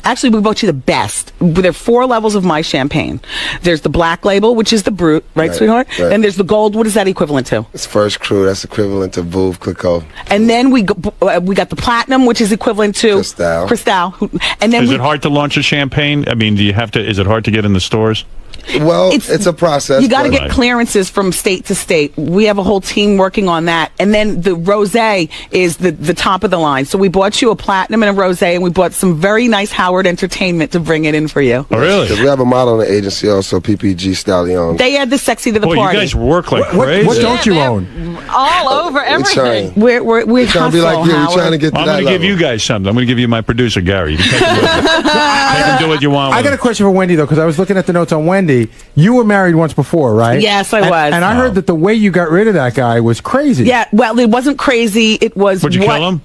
actually, we bought you the best. There are 4 levels of my champagne. There's the black label, which is the Brut, right, sweetheart? right. And there's the gold. What is that equivalent to? It's First Crew. That's equivalent to Veuve Clicquot. And then we got the platinum, which is equivalent to Cristal. Cristal. And then Is it hard to launch a champagne? I mean, is it hard to get in the stores? Well, it's a process. You got to but- get clearances from state to state. We have a whole team working on that. And then the rosé is the top of the line. So we bought you a platinum and a rosé, and we bought some very nice Howard Entertainment to bring it in for you. Oh, really? Because we have a model in the agency also, PPG Stallion. They add the sexy to the Boy, party. you guys work like crazy. What don't you they're own? All over everything. We're We're trying to be like you. We're Howard. trying to get to I'm that going to give level. you guys something. I'm going to give you my producer, Gary. You can take him do what you want. I with got a him. question for Wendy though, because I was looking at the notes on Wendy. You were married once before, right? Yes, I was. And I heard that the way you got rid of that guy was crazy. Yeah, well, it wasn't crazy. It was Would you kill him?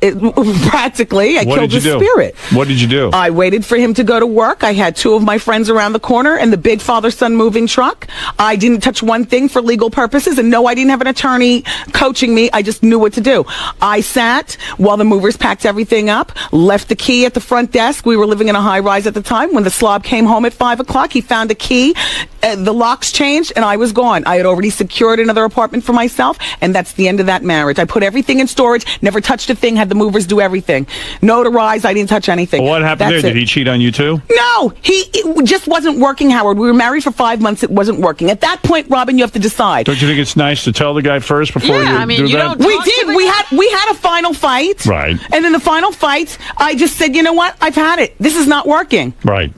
Practically, I What killed did you the do? spirit. What did you do? I waited for him to go to work. I had two of my friends around the corner in the big father-son moving truck. I didn't touch one thing for legal purposes, and no, I didn't have an attorney coaching me. I just knew what to do. I sat while the movers packed everything up, left the key at the front desk. We were living in a high-rise at the time. When the slob came home at 5 o'clock, he found a key. The locks changed, and I was gone. I had already secured another apartment for myself, and that's the end of that marriage. I put everything in storage, never touched a thing, had the movers do everything. Notarized, I didn't touch anything. Well, what happened That's there? it. Did he cheat on you too? No, it just wasn't working, Howard. We were married for 5 months. It wasn't working. At that point, Robin, you have to decide. Don't you think it's nice to tell the guy first before Yeah, you I mean, do you that? don't- We Talk to did. the guy. We had a final fight. Right. And in the final fight, I just said, you know what? I've had it. This is not working. Right.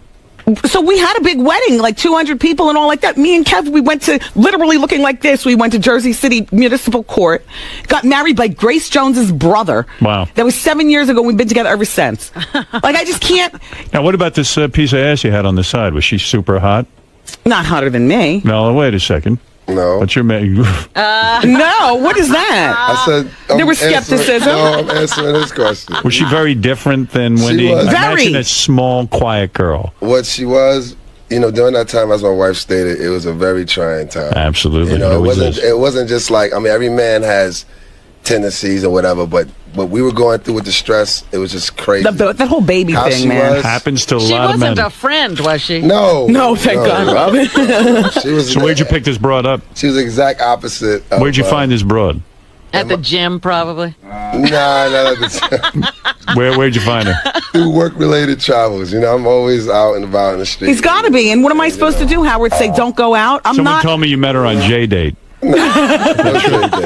So we had a big wedding, like 200 people and all like that. Me and Kev, we went to, literally looking like this, we went to Jersey City Municipal Court, got married by Grace Jones's brother. Wow. That was 7 years ago. We've been together ever since. Like, I just can't, Now, what about this piece of ass you had on the side? Was she super hot? not hotter than me. No, wait a second. No. What's your No, what is that? I said There was answering- skepticism. No, I'm answering this question. Was she very different than Wendy? was. Imagine Very. a small, quiet girl. What she was, during that time, as my wife stated, it was a very trying time. Absolutely. It always wasn't. is. It wasn't just like, I mean, every man has tendencies or whatever, but what we were going through with the stress, it was just crazy. That whole baby How thing, she man. was. Happens to a She lot of wasn't men. a friend, was she? No, Thank God, Robin. She was. So where'd you pick this broad up? She was the exact opposite. Of, Where'd you find this broad? At the gym, probably. Nah, Where'd you find her? through work-related travels. I'm always out and about in the street. He's got to be. And what am I supposed to do, Howard? Say, don't go out? I'm Someone not. told me you met her on J-Date. No.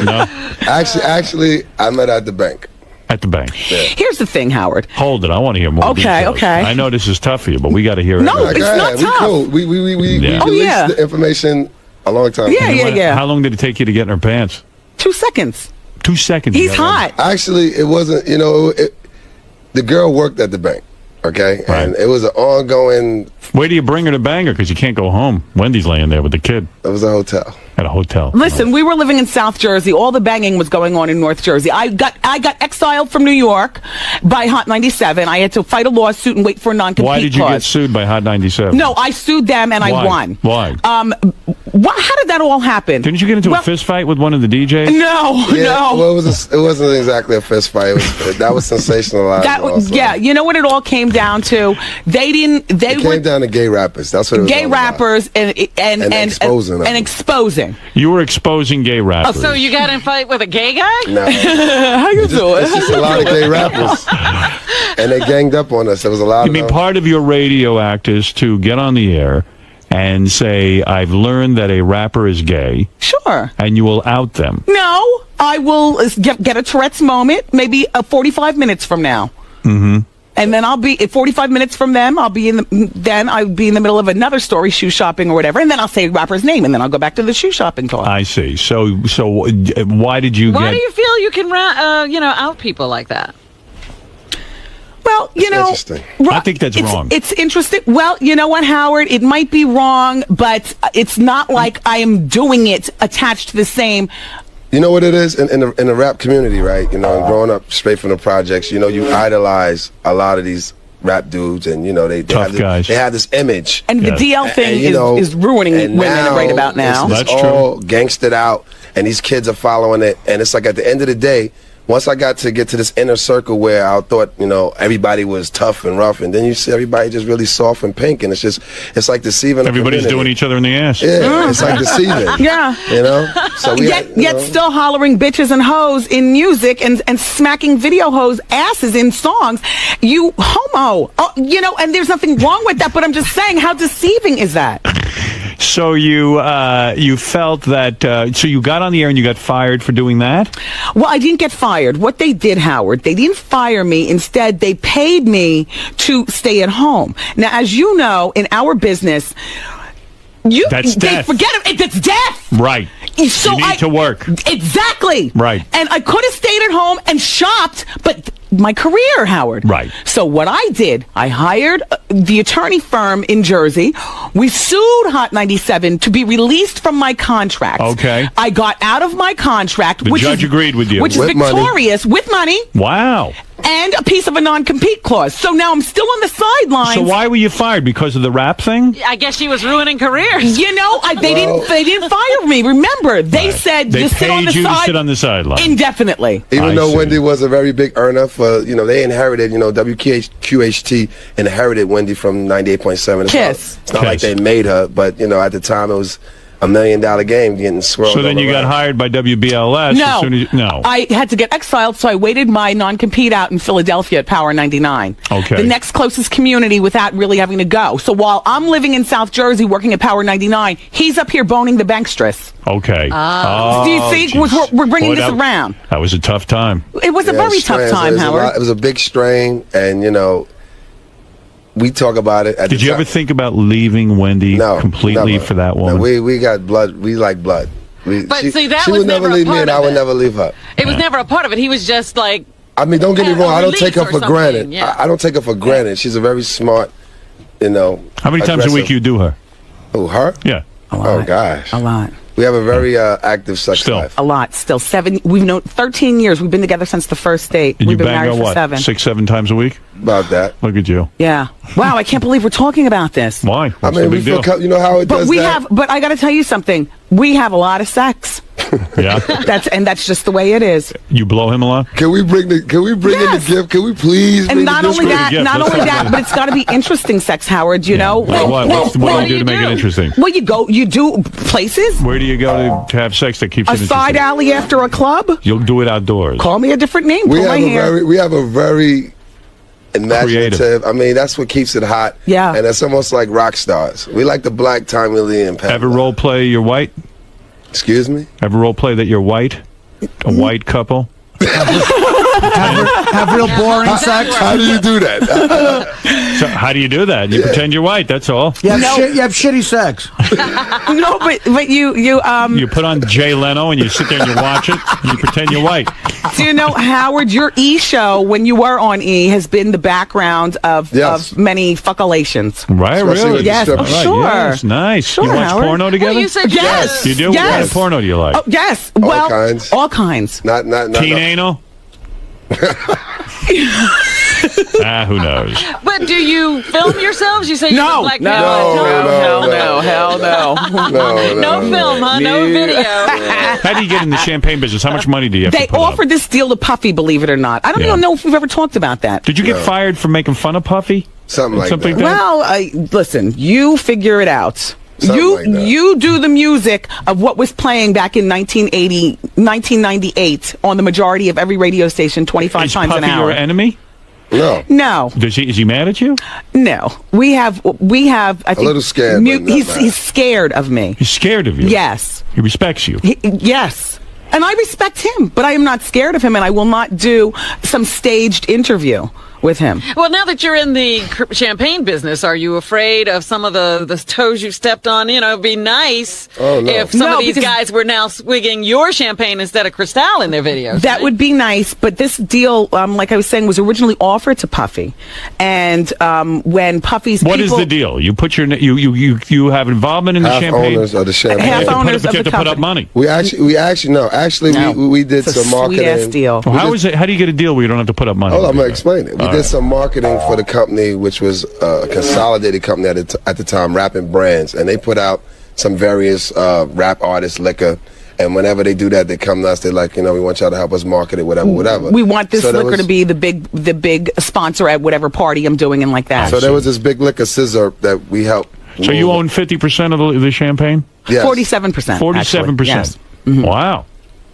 No? Actually, I met her at the bank. At the bank. Here's the thing, Howard. Hold it. I want to hear more Okay, details. okay. I know this is tough for you, but we got to hear it. No, Like, it's go not ahead. tough. We cool. We Yeah. released Oh, yeah. the information a long time Yeah, ago. yeah. How long did it take you to get in her pants? 2 seconds. 2 seconds. He's you got hot. Actually, it wasn't. The girl worked at the bank. Okay, Right. and it was an ongoing. Where do you bring her to bang her? Because you can't go home. Wendy's laying there with the kid It was a hotel. at a hotel. Listen, we were living in South Jersey. All the banging was going on in North Jersey. I got exiled from New York by Hot 97. I had to fight a lawsuit and wait for a non-compete Why did you get clause. sued by Hot 97? No, I sued them and Why? I won. Why? How did that all happen? Didn't you get into a Well, fist fight with one of the DJs? No, Yeah, no. well, it wasn't exactly a fist fight. That was sensationalized. also. Yeah, you know what it all came down to? They It were came down to gay rappers. That's what it was. gay all about. rappers and exposing them. and exposing. You were exposing gay rappers. So you got in a fight with a gay guy? No, How you doing? it's just a lot of gay rappers, and they ganged up on us. There was a lot. I mean, part of your radio act is to get on the air and say, I've learned that a rapper is gay, Sure. and you will out them. No, I will get a Tourette's moment, maybe 45 minutes from now. Mm-hmm. And then I'll be 45 minutes from them. I'll be in the middle of another story, shoe shopping or whatever, and then I'll say rapper's name, and then I'll go back to the shoe shopping talk. I see. So why did you Why get... do you feel you can, out people like that? Well, interesting. I think that's wrong. It's interesting. Well, you know what, Howard? It might be wrong, but it's not like I am doing it attached to the same. You know what it is in the rap community, right? And growing up straight from the projects, you idolize a lot of these rap dudes, and they Tough guys. They have this image, And the DL thing is ruining and women right about now. It's That's all gangstered out, and these kids are following it, and it's like at the end of the day, once I got to this inner circle where I thought, everybody was tough and rough, and then you see everybody just really soft and pink, and it's like deceiving. Everybody's doing each other in the ass. Yeah, it's like deceiving. Yeah. So Yet still hollering bitches and hoes in music and smacking video hoes asses in songs. You homo. And there's nothing wrong with that, but I'm just saying, how deceiving is that? So you felt that, so you got on the air and you got fired for doing that? Well, I didn't get fired. What they did, Howard, they didn't fire me. Instead, they paid me to stay at home. Now, as you know, in our business, That's death. Forget it. It's death. Right. So you need to work. Exactly. Right. And I could have stayed at home and shopped, but my career, Howard. Right. So what I did, I hired the attorney firm in Jersey. We sued Hot 97 to be released from my contract. Okay. I got out of my contract. The judge agreed with you. Which is victorious with money. Wow. And a piece of a non-compete clause. So now I'm still on the sidelines. So why were you fired? Because of the rap thing? I guess she was ruining careers. You know, they didn't fire me. Remember, they said They just sit on paid the you to side sit on the sideline. indefinitely. Even I though see. Wendy was a very big earner for, they inherited, WQHT inherited Wendy from 98.7. Kiss. It's not like they made her, but, at the time it was $1 million game getting swirled. So then you got hired by WBLS No. as soon as no. I had to get exiled, so I waited my non-compete out in Philadelphia at Power 99. Okay. The next closest community without really having to go. So while I'm living in South Jersey working at Power 99, he's up here boning the bankstress. Okay. Do you see? geez. We're bringing Boy, this that- around. That was a tough time. It was a very tough time, Howard. It was a big strain, and, we talk about it. Did you ever think about leaving Wendy completely never. for that No, woman? we got blood. We like blood. But see, that she was would never never a leave me, part and of I would it. never leave her. It was never a part of it. He was just like, I mean, don't get me Had a wrong. I don't take her release for or granted. something, yeah. I don't take her for granted. She's a very smart, How many times a week you do her? Who, her? Yeah. Oh, gosh. A lot. We have a very active sex life. A lot. Still 7. We've known 13 years. We've been together since the first date. And We've you been bang married her for what? 7. 6, 7 times a week? About that. Look at you. Yeah. Wow, I can't believe we're talking about this. Why? I What's the mean, we big feel, deal? you know how it But does we that? but I got to tell you something. We have a lot of sex. Yeah. That's just the way it is. You blow him a lot? Can we bring in the gift? Can we please bring And not the only gift? that, gift. not Let's only talk that, about but it's got to be interesting sex, Howard, you know? Like what? What do you do to make it interesting? Well, you do places, Where do you go to have sex that keeps a it side interesting? alley after a club. You'll do it outdoors. Call me a different name. We Pull my hair. have a very imaginative. Creative. I mean, that's what keeps it hot. Yeah. And it's almost like rock stars. We like the black Tommy Lee and Pat. Ever role play you're white? Excuse me? Ever role play that you're white? A white couple? Have real boring sex. How do you do that? So how do you do that? You pretend you're white, that's all. You have, you have shitty sex. No, but You put on Jay Leno and you sit there and you watch it and you pretend you're white. do you know, Howard, your E show when you were on E has been the background of many fuckulations. Right, Especially really? with the Yes, strippers. oh, Right, sure. yes, nice. Sure, you watch Howard. porno together? well, you said Yes. You do? Yes. What kind of porno do you like? Oh, yes. All Well, kinds. all kinds. Not Teen anal? Who knows? But do you film yourselves? You say you No, black no, hell no. No film, huh? No video. How do you get in the champagne business? How much money do you have They to put offered up? this deal to Puffy, believe it or not. I don't Yeah. even know if we've ever talked about that. Did you get fired for making fun of Puffy? Something like Something that. like that? Well, listen, you figure it out. Something like that. You do the music of what was playing back in 1998 on the majority of every radio station 25 Is times Puffy an hour. your enemy? No. No, Is he mad at you? no. We have. I think little scared, but not mad. he's scared of me. He's scared of you. Yes. He respects you. Yes. And I respect him, but I am not scared of him, and I will not do some staged interview with him. Well, now that you're in the champagne business, are you afraid of some of the toes you've stepped on? You know, it'd be nice if some No, of these because- guys were now swigging your champagne instead of Cristal in their videos. That would be nice, but this deal, like I was saying, was originally offered to Puffy, and when Puffy's What is the deal? You put your you have involvement in the Half champagne. owners of the champagne. Half owners But you of have the to put up company. money. We did It's a some marketing. sweet-ass deal. Well, how is it? How do you get a deal where you don't have to put up money? Hold on, I'm gonna explain it. We All did right. some marketing for the company, which was a consolidated company at the time, Rapping Brands, and they put out some various rap artists liquor. And whenever they do that, they come to us. They're like, we want y'all to help us market it, whatever. We want this So there liquor was- to be the big sponsor at whatever party I'm doing and like that. So there was this big liquor scissor that we helped. So you own 50% of the champagne? Yes. 47%. 47%. Yes. Wow.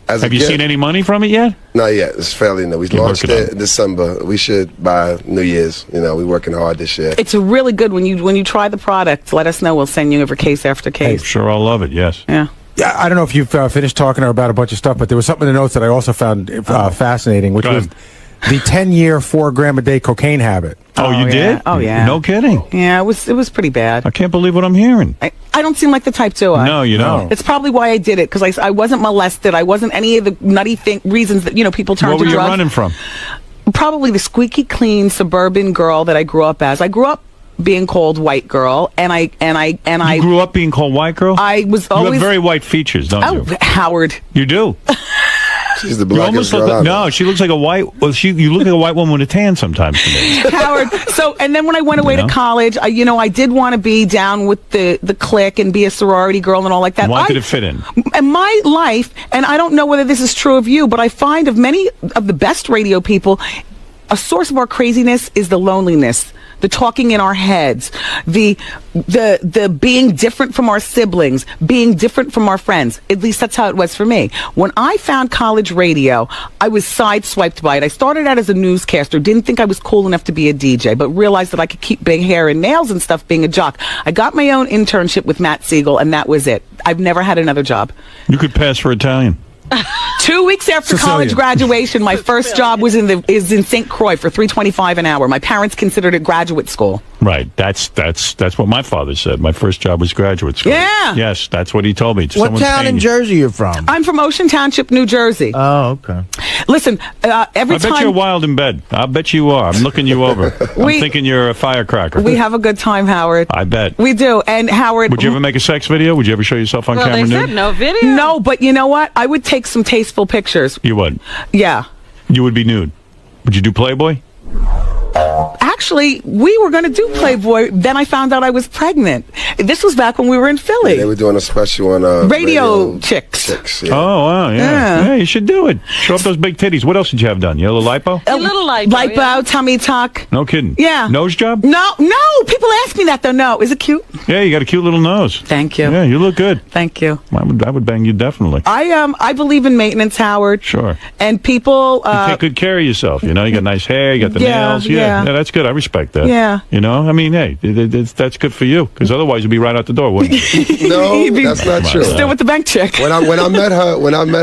Have you seen any money from it yet? Not yet. It's fairly new. We launched it in December. We should by New Year's. We're working hard this year. It's really good when you try the product. Let us know. We'll send you over case after case. Sure, I'll love it. Yes. Yeah. Yeah, I don't know if you've finished talking about a bunch of stuff, but there was something in the notes that I also found fascinating, which was the 10-year 4 gram a day cocaine habit. Oh, you did? Oh, yeah. No kidding. Yeah, it was pretty bad. I can't believe what I'm hearing. I don't seem like the type, do I? No, you don't. It's probably why I did it, because I wasn't molested. I wasn't any of the nutty reasons that people turn to drugs. What were you running from? Probably the squeaky clean suburban girl that I grew up as. I grew up being called white girl, and I You grew up being called white girl? I was You always have very white features, don't you? Howard. You do. She's the You almost blackest girl look I know. no, she looks like a white. Well, you look like a white woman with a tan sometimes to me. Howard. So, and then when I went away to college, I did want to be down with the clique and be a sorority girl and all like that. Wanted to fit in. And my life, and I don't know whether this is true of you, but I find of many of the best radio people, a source of our craziness is the loneliness. The talking in our heads, the being different from our siblings, being different from our friends. At least that's how it was for me. When I found college radio, I was sideswiped by it. I started out as a newscaster, didn't think I was cool enough to be a DJ, but realized that I could keep big hair and nails and stuff being a jock. I got my own internship with Matt Siegel, and that was it. I've never had another job. You could pass for Italian. 2 weeks after college graduation, my first job was in St. Croix for $3.25 an hour. My parents considered it graduate school. Right. That's what my father said. My first job was graduate school. Yeah. Yes, that's what he told me. What town in Jersey you're from? I'm from Ocean Township, New Jersey. Oh, okay. Listen, every I time... bet you're wild in bed. I bet you are. I'm looking you over. I'm thinking you're a firecracker. We have a good time, Howard. I bet. We do. And Howard... Would you ever make a sex video? Would you ever show yourself on camera they nude? said no video. No, but you know what? I would take some tasteful pictures. You would? Yeah. You would be nude. Would you do Playboy? Actually, we were going to do Playboy. Then I found out I was pregnant. This was back when we were in Philly. Yeah, they were doing a special on Radio Chicks. Yeah. Oh, wow, yeah. You should do it. Show up those big titties. What else did you have done? You had a little lipo? A little lipo. Lipo, tummy tuck. No kidding. Yeah. Nose job? No. People ask me that, though. No. Is it cute? Yeah, you got a cute little nose. Thank you. Yeah, you look good. Thank you. I would bang you definitely. I believe in maintenance, Howard. Sure. And people... you take good care of yourself. You got nice hair, you got the nails. Yeah, that's good. I respect that. Yeah. I mean, hey, that's good for you, because otherwise you'd be right out the door, wouldn't you? No, that's not true. Still with the bank chick. When I met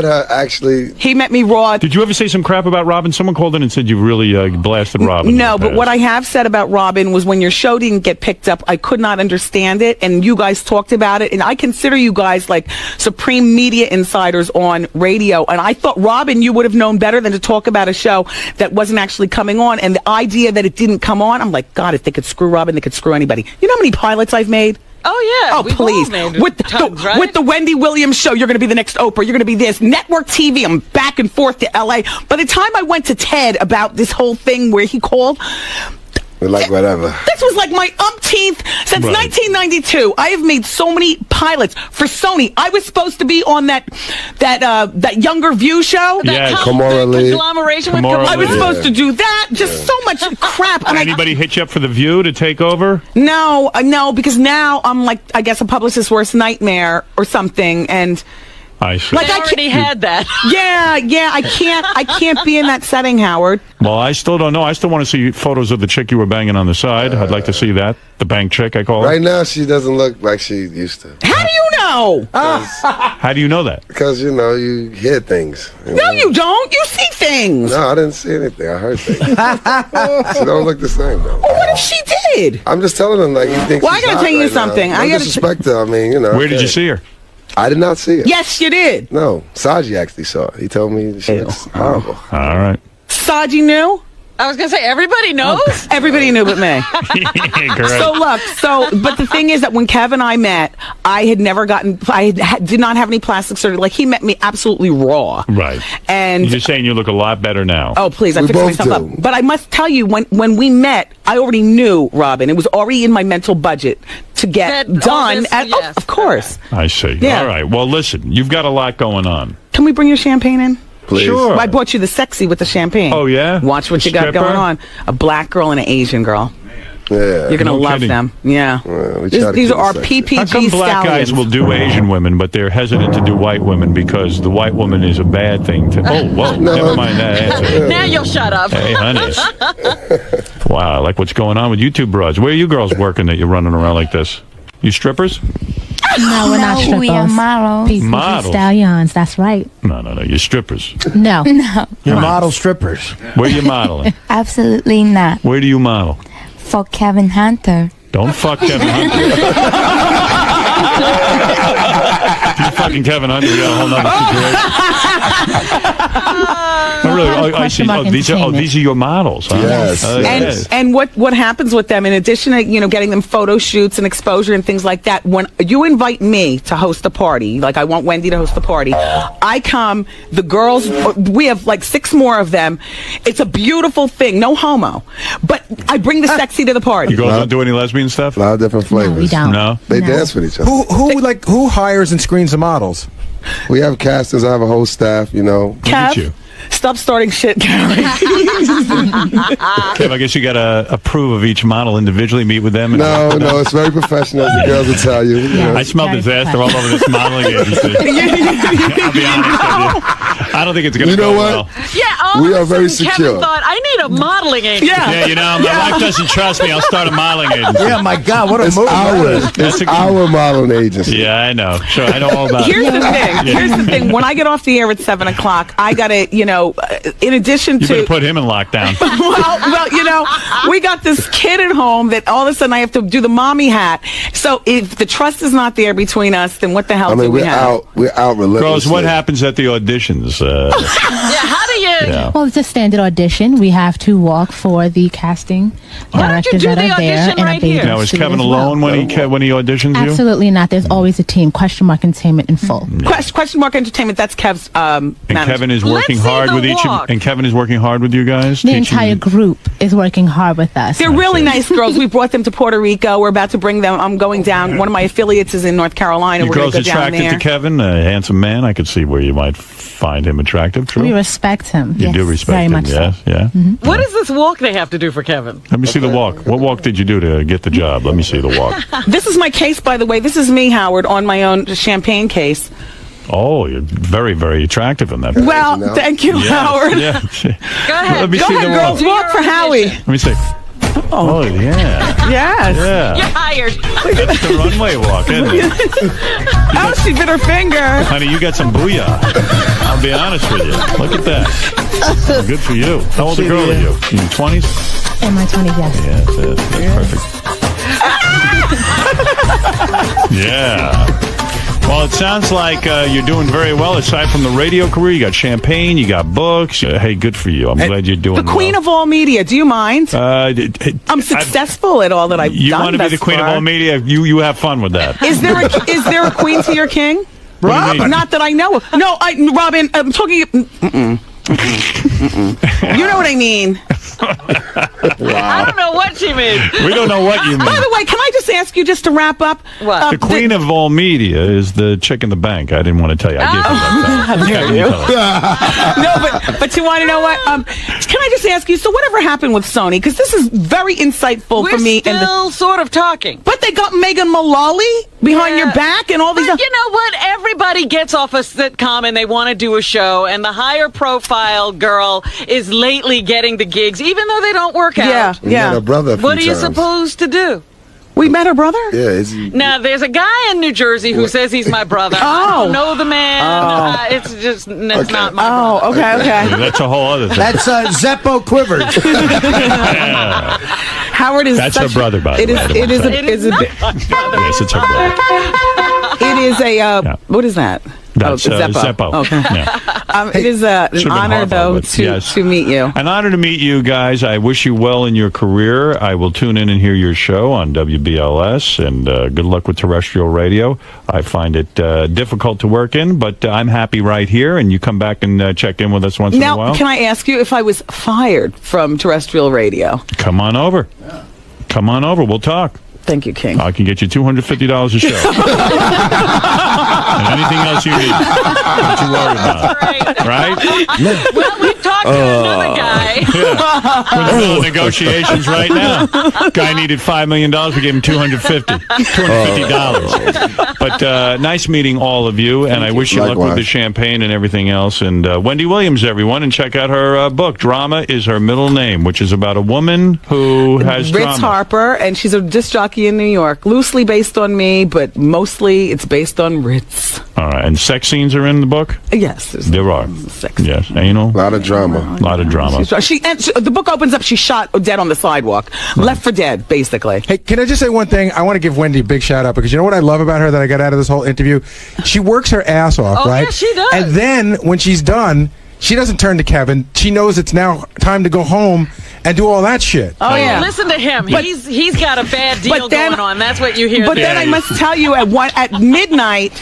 her, actually, he met me raw. Did you ever say some crap about Robin? Someone called in and said you really blasted Robin. No, but what I have said about Robin was when your show didn't get picked up, I could not understand it, and you guys talked about it, and I consider you guys like supreme media insiders on radio, and I thought, Robin, you would have known better than to talk about a show that wasn't actually coming on, and the idea that it didn't come on, I'm like, God, if they could screw Robin, they could screw anybody. You know how many pilots I've made? Oh, yeah. Oh, please. With the Wendy Williams show, you're going to be the next Oprah. You're going to be this. Network TV, I'm back and forth to L.A. By the time I went to Ted about this whole thing where he called... Like whatever. This was like my umpteenth since 1992. I have made so many pilots for Sony. I was supposed to be on that Younger View show. Conglomeration with Kamora. I was supposed to do that. Just so much crap. And anybody hit you up for The View to take over? No, because now I'm like, I guess, a publicist's worst nightmare or something, and. I see. Like I already had that. Yeah. I can't be in that setting, Howard. Well, I still don't know. I still want to see photos of the chick you were banging on the side. I'd like to see that. The bank chick, I call her. Right now, she doesn't look like she used to. How do you know? How do you know that? Because, you hear things. No, you don't. You see things. No, I didn't see anything. I heard things. She don't look the same, though. Well, what if she did? I'm just telling him, like, he thinks Well, I got to tell you something. I gotta disrespect her. I mean, Where did you see her? I did not see her. Yes, you did. No, Saji actually saw her. He told me she looks horrible. All right. Saji knew? I was going to say, everybody knows? Everybody knew but me. So look, but the thing is that when Kev and I met, I had never did not have any plastic surgery. Like, he met me absolutely raw. Right. And you're saying you look a lot better now. Oh, please, I fixed myself up. But I must tell you, when we met, I already knew Robin. It was already in my mental budget to get done. Of course. I see. Yeah. All right. Well, listen, you've got a lot going on. Can we bring your champagne in? Please. Sure. I bought you the sexy with the champagne. Oh, yeah? Watch what you got going on. A black girl and an Asian girl. Yeah. You're gonna No love kidding. them. Yeah. we try to These keep are our it sexy. PPG How come black stallions. guys will do Asian women, but they're hesitant to do white women because the white woman is a bad thing to... Oh, whoa, never mind that answer. Now you'll shut up. Hey, honey. Wow, like what's going on with you two broads? Where are you girls working that you're running around like this? You strippers? No, we're not strippers. We are models. PPG Models? stallions, that's right. No, you're strippers. No. No, You're model strippers. Where you modeling? absolutely not. Where do you model? For Kevin Hunter. Don't fuck Kevin Hunter. If you fucking Kevin Hunter, you got a whole nother situation. No, really. I see. These are your models. Huh? Yes. Yes. And what happens with them, in addition to getting them photo shoots and exposure and things like that, when you invite me to host a party, like I want Wendy to host a party, I come, the girls, we have like 6 more of them. It's a beautiful thing, no homo, but I bring the sexy to the party. You girls don't do any lesbian stuff? A lot of different flavors. No, we don't. No? They dance with each other. Who hires and screens the models? We have casters. I have a whole staff, you know. Look at you. Stop starting shit, Gary. Kev, I guess you got to approve of each model individually, meet with them. And No, it's very professional. The girls will tell you. you know. I smell Very disaster all over this modeling agency. I'll be honest with you. I don't think it's going to You know go what? well. Yeah, all We of a are very sudden secure. Kevin thought, I need a modeling agency. Yeah, you know, my wife doesn't trust me. I'll start a modeling agency. Yeah, my God, what a It's move. That's a- our modeling agency. Yeah, I know. Sure, I know all about Here's it. the thing. Here's the thing. When I get off the air at 7 o'clock, I gotta, in addition You better to. put him in lockdown. well, we got this kid at home that all of a sudden I have to do the mommy hat. So if the trust is not there between us, then what the hell I do mean, we we're have? out relentlessly. Girls, what happens at the auditions? Yeah, how do you... Yeah. Well, it's a standard audition. We have to walk for the casting Why don't you directors do that the are there audition in right a bathing here? Now, is suit Kevin as well. alone when he auditions you? Absolutely not. There's always a team. Question mark entertainment in full. Question mark entertainment. That's Kev's And manager. Kevin is working Let's see hard the with each of, walk. and Kevin is working hard with you guys. The teaching entire you- group is working hard with us. They're really nice girls. We brought them to Puerto Rico. We're about to bring them. I'm going down. One of my affiliates is in North Carolina. You We're going girls to go down attracted there. to Kevin, a handsome man. I could see where you might find him attractive. True. We respect him. You yes, do respect very him. much Yes, so. yeah. What is this walk they have to do for Kevin? Let me see the walk. What walk did you do to get the job? Let me see the walk. This is my case, by the way. This is me, Howard, on my own champagne case. Oh, you're very, very attractive in that. Well, now. thank you, Howard. Yeah. Go ahead. Let me Go see ahead, the girls. walk. Walk for Howie. Let me see. Oh, yeah. Yes. Yeah. You're hired. That's the runway walk, isn't it? Oh, she bit her finger. Honey, you got some booyah. I'll be honest with you. Look at that. Good for you. How old a girl are you? In your 20s? In my 20s, yes. Yeah, that's perfect. Yeah. Well, it sounds like you're doing very well. Aside from the radio career, you got champagne, you got books. Hey, good for you. I'm glad you're doing The queen well. of all media. Do you mind? I'm successful at all that I've You done want to be thus the queen far. of all media? You have fun with that. Is there a queen to your king? What do you mean? Not that I know of. No, Robin, I'm talking... You know what I mean. I don't know what she means. We don't know what you mean. By the way, can I just ask you just to wrap up? What? The queen of all media is the chick in the bank. I didn't want to tell you. I gave you that. How dare you? No, but you want to know what? Can I just ask you? So whatever happened with Sony? Because this is very insightful We're for me. still sort of talking. But they got Megan Mullally behind your back and all these. But you know what? Everybody gets off a sitcom and they want to do a show, and the higher profile girl is lately getting the gigs, even though they don't work out. We met her brother a few What are you times. supposed to do? We met her brother? Yeah. Now, there's a guy in New Jersey who says he's my brother. I don't know the man. It's just, it's not my brother. Oh, okay. That's a whole other thing. That's Zeppo Quivers. Howard is. That's her brother, by the way. It is a bit. Yes, it's her brother. It is a. What is that? That's Zeppo. Okay. Yeah. It is an Should've been honor, Harpo, though, but yes. to meet you. An honor to meet you guys. I wish you well in your career. I will tune in and hear your show on WBLS, and good luck with terrestrial radio. I find it difficult to work in, but I'm happy right here, and you come back and check in with us once in a while. Now, can I ask you if I was fired from terrestrial radio? Come on over. Come on over. We'll talk. Thank you, King. I can get you $250 a show. And anything else you need. Don't you worry about. Right? Well, we've talked to another guy. We're in the middle of negotiations right now. Guy needed $5 million. We gave him $250. But nice meeting all of you, and I wish you luck with the champagne and everything else. And Wendy Williams, everyone, and check out her book. Drama is Her Middle Name, which is about a woman who has Ritz drama. Harper, and she's a disc jockey in New York. Loosely based on me, but mostly it's based on Ritz. All right, and sex scenes are in the book? Yes. There are. Sex. Yes, anal. A lot of drama. A lot of drama. The book opens up, she's shot dead on the sidewalk. Left for dead, basically. Hey, can I just say one thing? I want to give Wendy a big shout out because you know what I love about her that I got out of this whole interview? She works her ass off, right? Yeah, she does. And then when she's done, she doesn't turn to Kevin. She knows it's now time to go home and do all that shit. Oh, yeah. Listen to him. But- He's got a bad deal but then- going on. That's what you hear. But there. then I must tell you, at midnight,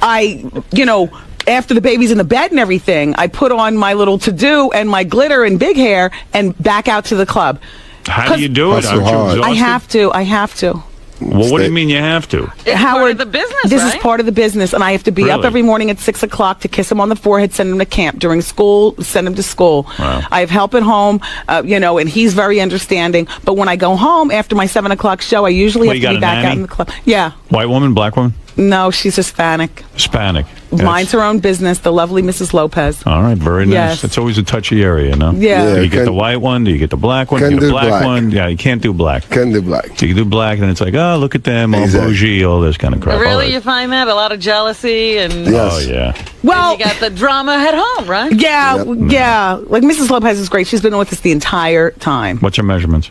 after the baby's in the bed and everything, I put on my little to-do and my glitter and big hair and back out to the club. How do you do it? That's Aren't you hard. exhausted? I have to. Well, what do you mean you have to? It's Howard, part of the business, this right? is part of the business, and I have to be up Really? every morning at 6 o'clock to kiss him on the forehead, send him to camp. During school, send him to school. Wow. I have help at home, and he's very understanding. But when I go home after my 7 o'clock show, I usually Well, have you to got be a back out nanny? in the club. Yeah. White woman, black woman? No, she's Hispanic. Hispanic. Minds her own business, the lovely Mrs. Lopez. All right, very nice. Yes. It's always a touchy area, no? Yeah. Do you get can- the white one? Do you get the black one? Do can you get the do black, black. one? Yeah, you can't do black. Can do black. So you can do black, and it's like, oh, look at them, all Exactly. bougie, all this kind of crap. All Really, right. you find that a lot of jealousy and Yes. Oh, yeah. Well, you got the drama at home, right? yeah. Like Mrs. Lopez is great. She's been with us the entire time. What's your measurements?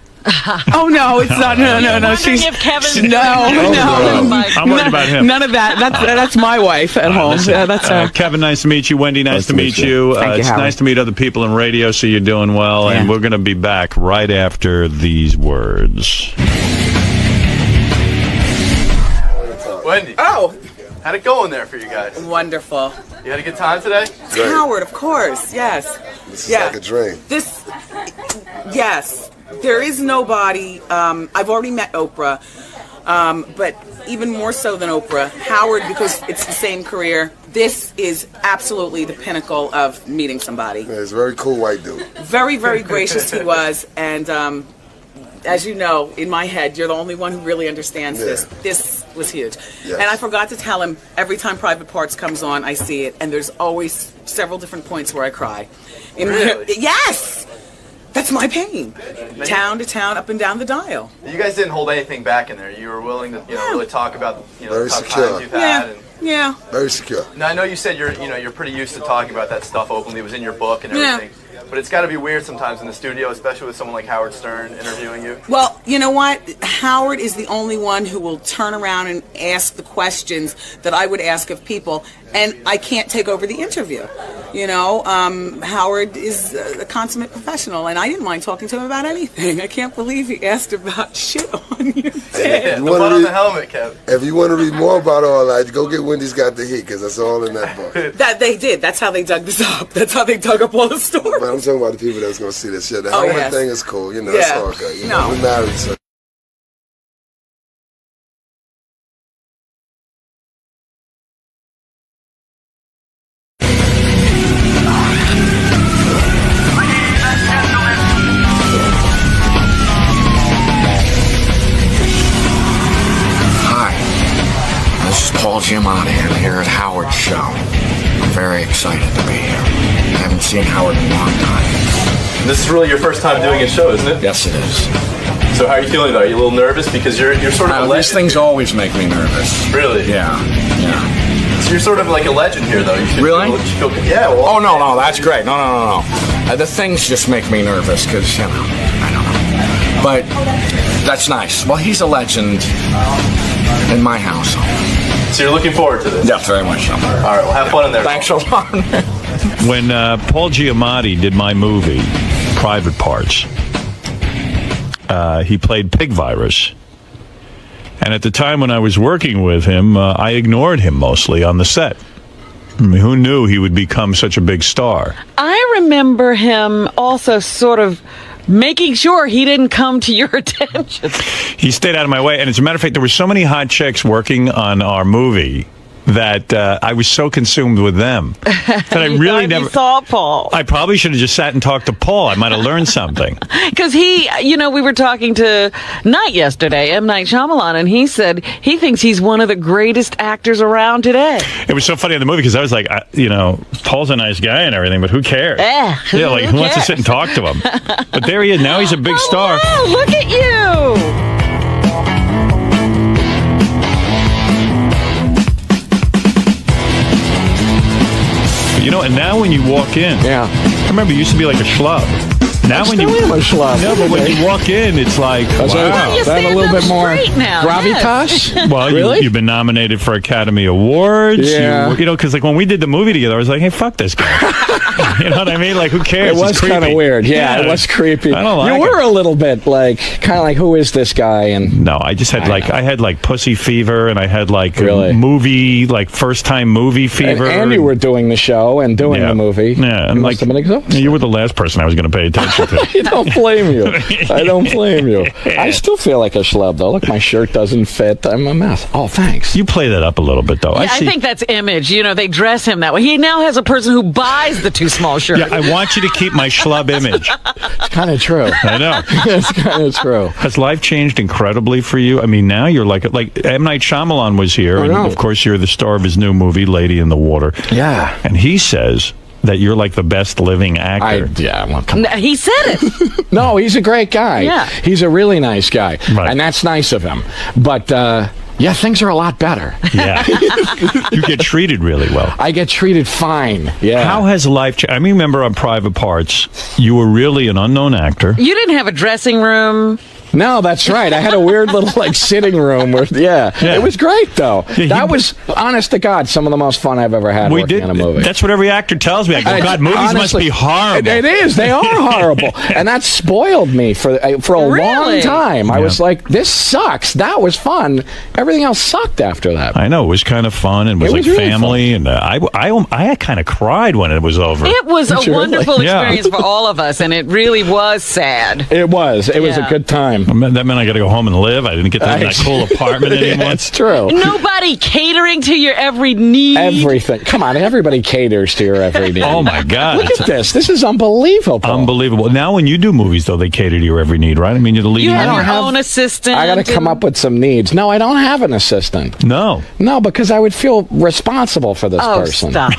Oh no, it's not. No. Wondering She's if Kevin's no. I'm worried about him. None of that. That's my wife at home. Listen, Yeah, that's her. Kevin, nice to meet you. Wendy, nice to meet you. Thank you, It's Howard. nice to meet other people in radio, so you're doing well. And Yeah. we're going to be back right after these words. Wendy, Oh, how'd it go in there for you guys? wonderful. You had a good time today? Great. Howard, of course. Yes. This is Yeah. like a dream. Yes. There is nobody. I've already met Oprah, but even more so than Oprah, Howard, because it's the same career. This is absolutely the pinnacle of meeting somebody. Yeah, it's a very cool white dude. Very, very gracious he was, and as you know, in my head, you're the only one who really understands this. This was huge. Yes. And I forgot to tell him, every time Private Parts comes on, I see it, and there's always several different points where I cry. Really? Yes! That's my pain. Town to town, up and down the dial. You guys didn't hold anything back in there. You were willing to, really talk about, Very the tough secure. times you've had. And, Yeah. Very secure. now I know you said you're pretty used to talking about that stuff openly. It was in your book and Yeah. everything. But it's got to be weird sometimes in the studio, especially with someone like Howard Stern interviewing you. Well, you know what? Howard is the only one who will turn around and ask the questions that I would ask of people, and I can't take over the interview. Howard is a consummate professional, and I didn't mind talking to him about anything. I can't believe he asked about shit on you. Yeah, the wanna one on read- the helmet, Kev. If you want to read more about all that, go get Wendy's Got the Heat, because that's all in that book. That they did. That's how they dug this up. That's how they dug up all the stories. But I'm talking about the people that's going to see this shit. The Oh, helmet yes. thing is cool. It's Yeah. all good. No. We're married, so. Hi, this is Paul Giamatti. I'm here at Howard's show. I'm very excited to be here. I haven't seen Howard in a long time. This is really your first time doing a show, isn't it? Yes, it is. So how are you feeling though? Are you a little nervous because you're sort of a These legend? things always make me nervous. Really? Yeah. So you're sort of like a legend here, though. You should Really? Yeah. Well, Oh, no, that's great. No. The things just make me nervous because, I don't know. But that's nice. Well, he's a legend in my house. So you're looking forward to this? Yeah, very much so. All right. Well, have fun in there. Thanks a lot. When Paul Giamatti did my movie, Private Parts, he played Pig Virus. And at the time when I was working with him, I ignored him mostly on the set. I mean, who knew he would become such a big star? I remember him also sort of making sure he didn't come to your attention. He stayed out of my way. And as a matter of fact, there were so many hot chicks working on our movie that I was so consumed with them that I really never saw Paul. I probably should have just sat and talked to Paul. I might have learned something. Because he, we were talking to Night yesterday, M. Night Shyamalan, and he said he thinks he's one of the greatest actors around today. It was so funny in the movie because I was like, Paul's a nice guy and everything, but who cares? Who who wants to sit and talk to him? But there he is. Now he's a big star. Wow, look at you. And now when you walk in, I remember you used to be like a schlub. Now when you am a schlub. No, but when you walk in, it's like, wow. You I have a little bit more now. gravitas. Yes. Well, Really? you've been nominated for Academy Awards. Yeah. Because like when we did the movie together, I was like, hey, fuck this guy. You know what I mean? Like, who cares? It was kind of weird. Yeah, it was creepy. I don't like You were it. a little bit kind of like, who is this guy? And No, I just had I had like pussy fever, and I had like Really? first time movie fever. and you were doing the show and doing the movie. Yeah, and You like must have been exhausted. you were the last person I was going to pay attention to. I don't blame you. I don't blame you. I still feel like a schlub, though. Look, my shirt doesn't fit. I'm a mess. Oh, thanks. You play that up a little bit, though. Yeah, I think that's image. They dress him that way. He now has a person who buys the too small shirt. Yeah, I want you to keep my schlub image. It's kind of true. I know. It's kind of true. Has life changed incredibly for you? I mean, now you're like M. Night Shyamalan was here, and of course you're the star of his new movie, Lady in the Water. Yeah. And he says that you're like the best living actor. Well, come on. He said it. No, he's a great guy. Yeah. He's a really nice guy. Right. And that's nice of him. But, things are a lot better. Yeah. You get treated really well. I get treated fine. Yeah. How has life changed? I remember on Private Parts, you were really an unknown actor. You didn't have a dressing room. No, that's right. I had a weird little sitting room where, it was great though. That was, honest to God, some of the most fun I've ever had working on a movie. That's what every actor tells me. I go, God, movies honestly, must be horrible. It is. They are horrible, and that spoiled me for a long time. I was like, this sucks. That was fun. Everything else sucked after that. I know it was kind of fun and it was like really family, and I kind of cried when it was over. It was a wonderful Yeah. experience for all of us, and it really was sad. It was. It was a good time. That meant I got to go home and live. I didn't get to live in that cool apartment anymore. That's true. Nobody catering to your every need. Everything. Come on, everybody caters to your every need. Oh my God! Look at this. This is unbelievable. Unbelievable. Now, when you do movies, though, they cater to your every need, right? I mean, you're the lead. You have your own assistant. I got to come up with some needs. No, I don't have an assistant. No, because I would feel responsible for this person. Stop.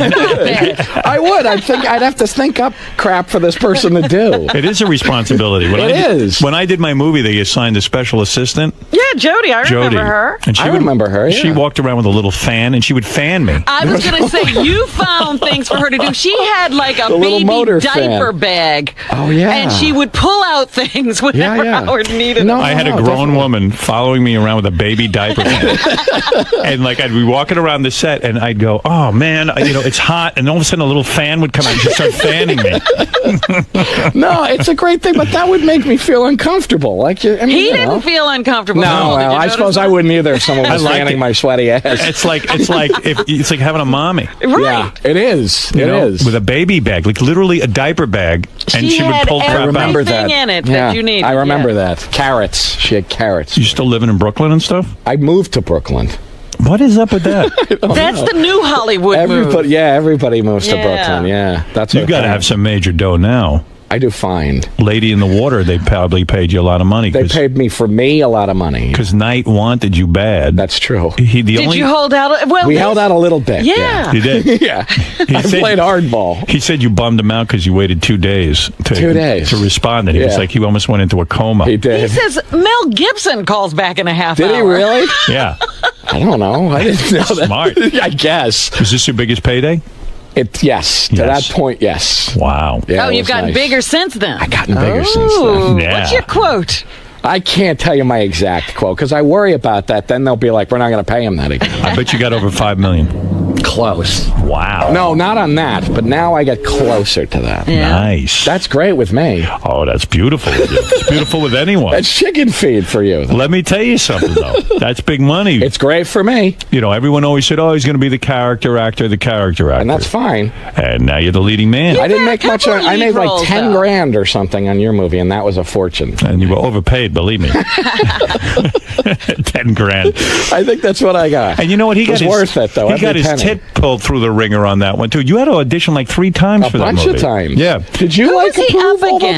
I would. I'd have to think up crap for this person to do. it is a responsibility. When It is. When I did my movie, they assigned a special assistant. Yeah, Jody. I remember her. And I remember her. Yeah. She walked around with a little fan, and she would fan me. I was going to say, you found things for her to do. She had like a The little baby motor diaper fan. bag. Oh, yeah. And she would pull out things whenever Howard needed them. I had a grown woman following me around with a baby diaper fan. And like I'd be walking around the set, and I'd go, "Oh man, it's hot," and all of a sudden a little fan would come out and she'd start fanning me. No, it's a great thing, but that would make me feel uncomfortable. Like He didn't feel uncomfortable. No, well, I suppose I wouldn't either if someone was fanning my sweaty ass. It's like having a mommy. Right. Yeah, it is. You It know, is. with a baby bag, like literally a diaper bag, and she would pull crap out. I remember that. in it Yeah, that you needed. I remember that. Carrots. She had carrots. You still living in Brooklyn and stuff? I moved to Brooklyn. What is up with that? That's the new Hollywood move. Everybody moves to Yeah. Brooklyn. Yeah, that's You got to have some major dough now. I do fine. Lady in the Water, they probably paid you a lot of money. They paid me a lot of money. Because Knight wanted you bad. That's true. Did you hold out? Well, we held out a little bit. Yeah. You did? Yeah. He I said- played hardball. He said you bummed him out because you waited 2 days to respond. And he was Yeah. like, he almost went into a coma. He did. He says Mel Gibson calls back in a half hour. Did he really? Yeah. I don't know. I didn't know that. Smart. I guess. Was this your biggest payday? Yes. To that point, yes. Wow. Yeah, Oh, it you've was gotten nice. bigger since then. I've gotten bigger since Ooh, then. Yeah. What's your quote? I can't tell you my exact quote because I worry about that. Then they'll be like, we're not going to pay him that again. I bet you got over $5 million. Close. Wow. No, not on that, but now I get closer to that. Yeah. Nice. That's great with me. Oh, that's beautiful with you. It's beautiful with anyone. That's chicken feed for you. Let me tell you something, though. That's big money. It's great for me. You know, everyone always said, oh, he's going to be the character actor. And that's fine. And now you're the leading man. I didn't make much. I made like roles, 10 though. grand or something on your movie, and that was a fortune. And you were overpaid, believe me. 10 grand. I think that's what I got. And you know what? He It was got worth it, though. He got Every his penny. tit pulled through the ringer on that one, too. You had to audition like 3 times A for that bunch movie. of times. Yeah. Did you Who like was he up approval? against?